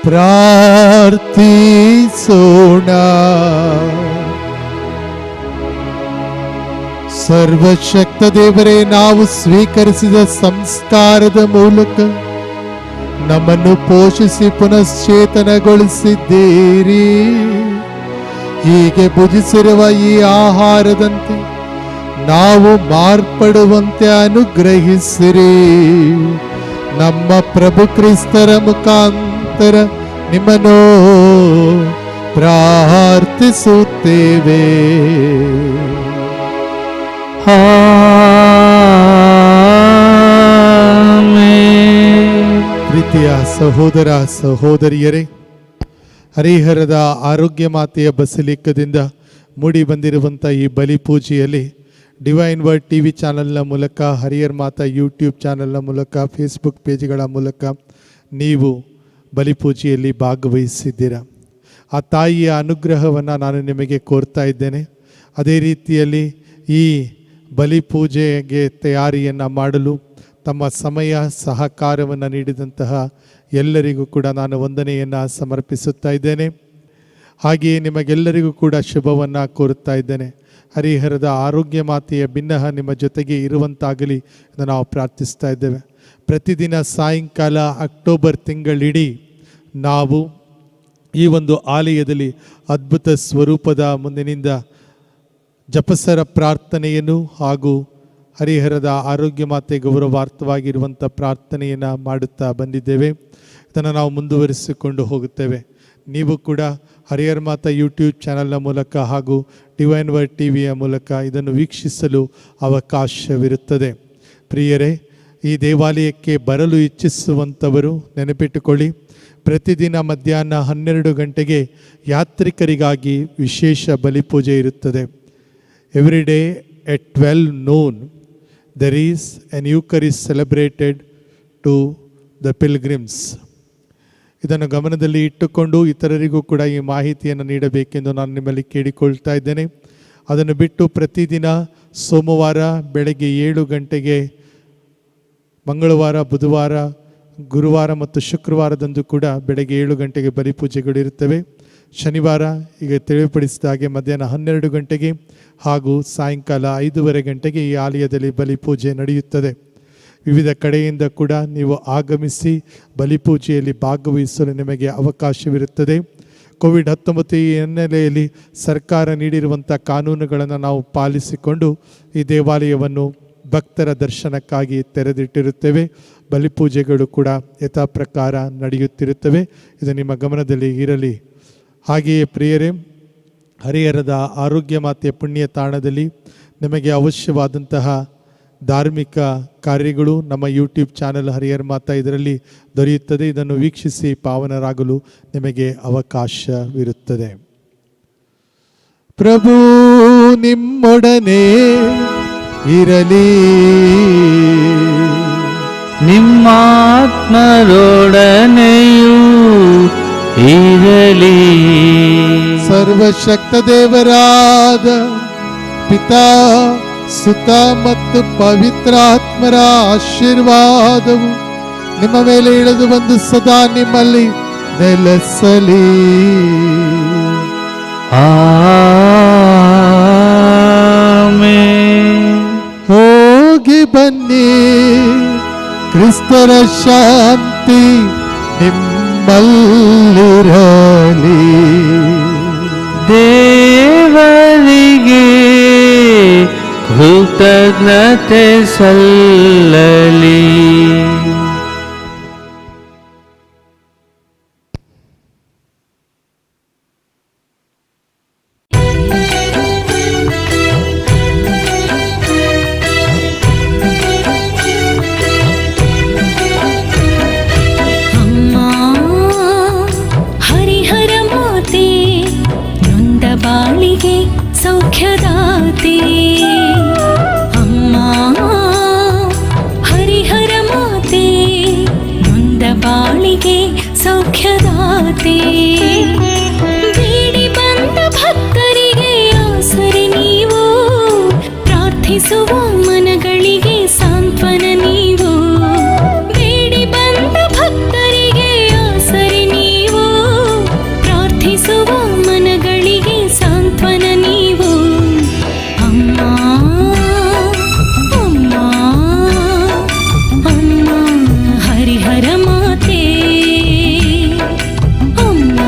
ಪ್ರಾರ್ಥಿಸೋಣ. ಸರ್ವಶಕ್ತ ದೇವರೇ, ನಾವು ಸ್ವೀಕರಿಸಿದ ಸಂಸ್ಕಾರದ ಮೂಲಕ ನಮ್ಮನ್ನು ಪೋಷಿಸಿ ಪುನಶ್ಚೇತನಗೊಳಿಸಿದ್ದೀರಿ. ಹೀಗೆ ಭುಜಿಸಿರುವ ಈ ಆಹಾರದಂತೆ ನಾವು ಮಾರ್ಪಡುವಂತೆ ಅನುಗ್ರಹಿಸಿರಿ. ನಮ್ಮ ಪ್ರಭು ಕ್ರಿಸ್ತರ ಮುಖಾಂತರ ನಿಮ್ಮನ್ನು ಪ್ರಾರ್ಥಿಸುತ್ತೇವೆ. ಪ್ರೀತಿಯ ಸಹೋದರ ಸಹೋದರಿಯರೇ, ಹರಿಹರದ ಆರೋಗ್ಯ ಮಾತೆಯ ಬಸಲಿಕದಿಂದ ಮೂಡಿ ಬಂದಿರುವಂಥ ಈ ಬಲಿಪೂಜೆಯಲ್ಲಿ ಡಿವೈನ್ ವರ್ಡ್ TV ಚಾನಲ್ನ ಮೂಲಕ, ಹರಿಹರ್ ಮಾತಾ ಯೂಟ್ಯೂಬ್ ಚಾನಲ್ನ ಮೂಲಕ, ಫೇಸ್ಬುಕ್ ಪೇಜ್ಗಳ ಮೂಲಕ ನೀವು ಬಲಿಪೂಜೆಯಲ್ಲಿ ಭಾಗವಹಿಸಿದ್ದೀರಾ. ಆ ತಾಯಿಯ ಅನುಗ್ರಹವನ್ನು ನಾನು ನಿಮಗೆ ಕೋರ್ತಾ ಇದ್ದೇನೆ. ಅದೇ ರೀತಿಯಲ್ಲಿ ಈ ಬಲಿ ಪೂಜೆಗೆ ತಯಾರಿಯನ್ನು ಮಾಡಲು ತಮ್ಮ ಸಮಯ ಸಹಕಾರವನ್ನು ನೀಡಿದಂತಹ ಎಲ್ಲರಿಗೂ ಕೂಡ ನಾನು ವಂದನೆಯನ್ನು ಸಮರ್ಪಿಸುತ್ತಾ ಇದ್ದೇನೆ. ಹಾಗೆಯೇ ನಿಮಗೆಲ್ಲರಿಗೂ ಕೂಡ ಶುಭವನ್ನು ಕೋರುತ್ತಾ ಇದ್ದೇನೆ. ಹರಿಹರದ ಆರೋಗ್ಯ ಮಾತೆಯ ಬಿನ್ನಹ ನಿಮ್ಮ ಜೊತೆಗೆ ಇರುವಂತಾಗಲಿ ಎಂದು ನಾವು ಪ್ರಾರ್ಥಿಸ್ತಾ ಇದ್ದೇವೆ. ಪ್ರತಿದಿನ ಸಾಯಂಕಾಲ ಅಕ್ಟೋಬರ್ ತಿಂಗಳಿಡೀ ನಾವು ಈ ಒಂದು ಆಲಯದಲ್ಲಿ ಅದ್ಭುತ ಸ್ವರೂಪದ ಮುಂದಿನಿಂದ ಜಪಸರ ಪ್ರಾರ್ಥನೆಯನ್ನು ಹಾಗೂ ಹರಿಹರದ ಆರೋಗ್ಯ ಮಾತೆ ಗೌರವಾರ್ಥವಾಗಿರುವಂಥ ಪ್ರಾರ್ಥನೆಯನ್ನು ಮಾಡುತ್ತಾ ಬಂದಿದ್ದೇವೆ. ಇದನ್ನು ನಾವು ಮುಂದುವರಿಸಿಕೊಂಡು ಹೋಗುತ್ತೇವೆ. ನೀವು ಕೂಡ ಹರಿಹರ ಮಾತಾ ಯೂಟ್ಯೂಬ್ ಚಾನಲ್ನ ಮೂಲಕ ಹಾಗೂ ಡಿವೈನ್ ವರ್ಡ್ ಟಿವಿಯ ಮೂಲಕ ಇದನ್ನು ವೀಕ್ಷಿಸಲು ಅವಕಾಶವಿರುತ್ತದೆ. ಪ್ರಿಯರೇ, ಈ ದೇವಾಲಯಕ್ಕೆ ಬರಲು ಇಚ್ಛಿಸುವಂಥವರು ನೆನಪಿಟ್ಟುಕೊಳ್ಳಿ, ಪ್ರತಿದಿನ ಮಧ್ಯಾಹ್ನ 12 ಗಂಟೆಗೆ ಯಾತ್ರಿಕರಿಗಾಗಿ ವಿಶೇಷ ಬಲಿಪೂಜೆ ಇರುತ್ತದೆ. Every day at 12 noon there is an Eucharist celebrated to the pilgrims. ಇದನ್ನು ಗಮನದಲ್ಲಿ ಇಟ್ಟುಕೊಂಡು ಇತರರಿಗೂ ಕೂಡ ಈ ಮಾಹಿತಿಯನ್ನು ನೀಡಬೇಕೆಂದು ನಾನು ನಿಮ್ಮಲ್ಲಿ ಕೇಳಿಕೊಳ್ತಾ ಇದ್ದೇನೆ. ಅದನ್ನು ಬಿಟ್ಟು ಪ್ರತಿದಿನ ಸೋಮವಾರ ಬೆಳಗ್ಗೆ 7 ಗಂಟೆಗೆ, ಮಂಗಳವಾರ, ಬುಧವಾರ, ಗುರುವಾರ ಮತ್ತು ಶುಕ್ರವಾರದಂದು ಕೂಡ ಬೆಳಗ್ಗೆ 7 ಗಂಟೆಗೆ ಬಲಿಪೂಜೆಗಳಿರುತ್ತವೆ. ಶನಿವಾರ ಈಗ ತಿಳಿಪಡಿಸಿದ ಹಾಗೆ ಮಧ್ಯಾಹ್ನ 12 ಗಂಟೆಗೆ ಹಾಗೂ ಸಾಯಂಕಾಲ 5:30 ಗಂಟೆಗೆ ಈ ಆಲಯದಲ್ಲಿ ಬಲಿಪೂಜೆ ನಡೆಯುತ್ತದೆ. ವಿವಿಧ ಕಡೆಯಿಂದ ಕೂಡ ನೀವು ಆಗಮಿಸಿ ಬಲಿಪೂಜೆಯಲ್ಲಿ ಭಾಗವಹಿಸಲು ನಿಮಗೆ ಅವಕಾಶವಿರುತ್ತದೆ. ಕೋವಿಡ್-19 ಹಿನ್ನೆಲೆಯಲ್ಲಿ ಸರ್ಕಾರ ನೀಡಿರುವಂಥ ಕಾನೂನುಗಳನ್ನು ನಾವು ಪಾಲಿಸಿಕೊಂಡು ಈ ದೇವಾಲಯವನ್ನು ಭಕ್ತರ ದರ್ಶನಕ್ಕಾಗಿ ತೆರೆದಿಟ್ಟಿರುತ್ತೇವೆ. ಬಲಿಪೂಜೆಗಳು ಕೂಡ ಯಥಾ ಪ್ರಕಾರ ನಡೆಯುತ್ತಿರುತ್ತವೆ. ಇದು ನಿಮ್ಮ ಗಮನದಲ್ಲಿ ಇರಲಿ. ಹಾಗೆಯೇ ಪ್ರಿಯರೇ, ಹರಿಹರದ ಆರೋಗ್ಯ ಮಾತೆಯ ಪುಣ್ಯ ತಾಣದಲ್ಲಿ ನಿಮಗೆ ಅವಶ್ಯವಾದಂತಹ ಧಾರ್ಮಿಕ ಕಾರ್ಯಗಳು ನಮ್ಮ ಯೂಟ್ಯೂಬ್ ಚಾನಲ್ ಹರಿಹರ ಮಾತಾ ಇದರಲ್ಲಿ ದೊರೆಯುತ್ತದೆ. ಇದನ್ನು ವೀಕ್ಷಿಸಿ ಪಾವನರಾಗಲು ನಿಮಗೆ ಅವಕಾಶವಿರುತ್ತದೆ. ಪ್ರಭು ನಿಮ್ಮೊಡನೆ ಇರಲಿ, ನಿಮ್ಮಾತ್ಮರೊಡನೆಯೂ ಇರಲಿ. ಸರ್ವಶಕ್ತ ದೇವರಾದ ಪಿತಾ, ಸುತ ಮತ್ತು ಪವಿತ್ರಾತ್ಮರ ಆಶೀರ್ವಾದವು ನಿಮ್ಮ ಮೇಲೆ ಇಳಿದು ಬಂದು ಸದಾ ನಿಮ್ಮಲ್ಲಿ ನೆಲೆಸಲಿ. ಆಮೆನ್. ಹೋಗಿ ಬನ್ನಿ, ಕ್ರಿಸ್ತರ ಶಾಂತಿ ನಿಮ್ಮಲ್ಲಿರಲಿ. ದೇವರಿಗೆ ಕೃತಜ್ಞತೆ ಸಲ್ಲಲಿ. ಬಾಳಿಗೆ ಸೌಖ್ಯದಾತೆ ಅಮ್ಮ ಹರಿಹರ ಮಾತೆ, ನೊಂದ ಬಾಳಿಗೆ ಸೌಖ್ಯದಾತೆ. ಬೇಡಿ ಬಂದ ಭಕ್ತರಿಗೆ ಆಸರೆ ನೀವು, ಪ್ರಾರ್ಥಿಸುವ ಮನಗಳಿಗೆ ಸಾಂತ್ವನ ನೀವು. ಬೇಡಿ ಬಂದ ಭಕ್ತರಿಗೆ ಆಸರೆ ನೀವು, ಪ್ರಾರ್ಥಿಸುವ ಮನಗಳಿಗೆ ಸಾಂತ್ವನ ನೀವು. ಅಮ್ಮ ಅಮ್ಮ ಅಮ್ಮ ಹರಿಹರ ಮಾತೆ, ಅಮ್ಮ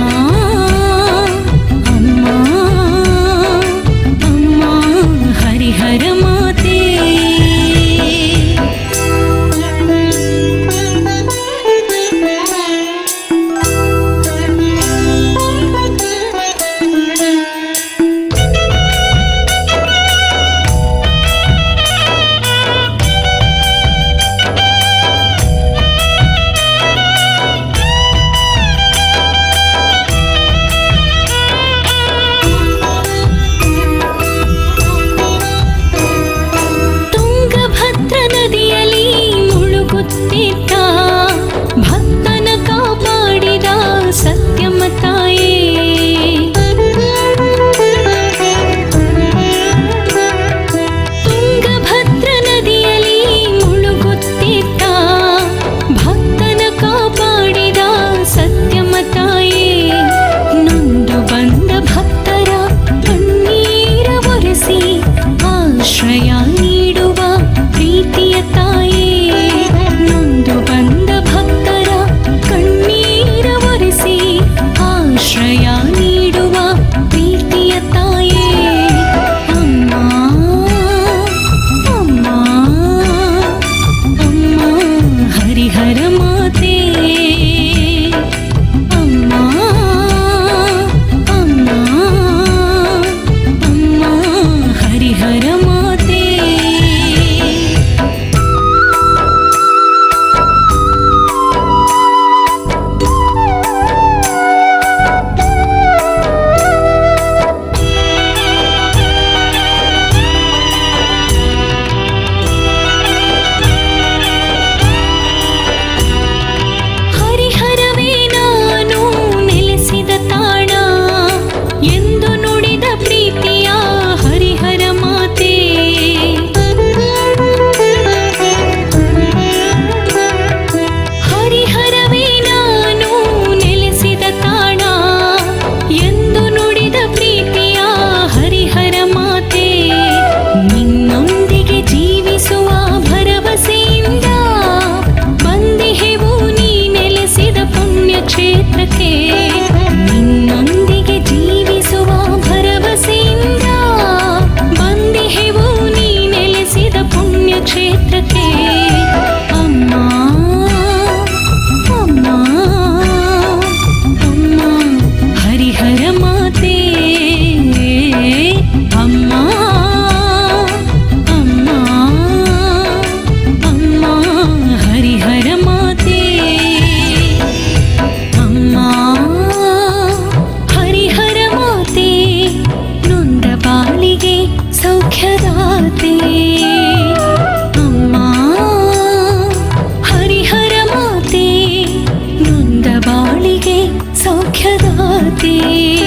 ನೀವೇ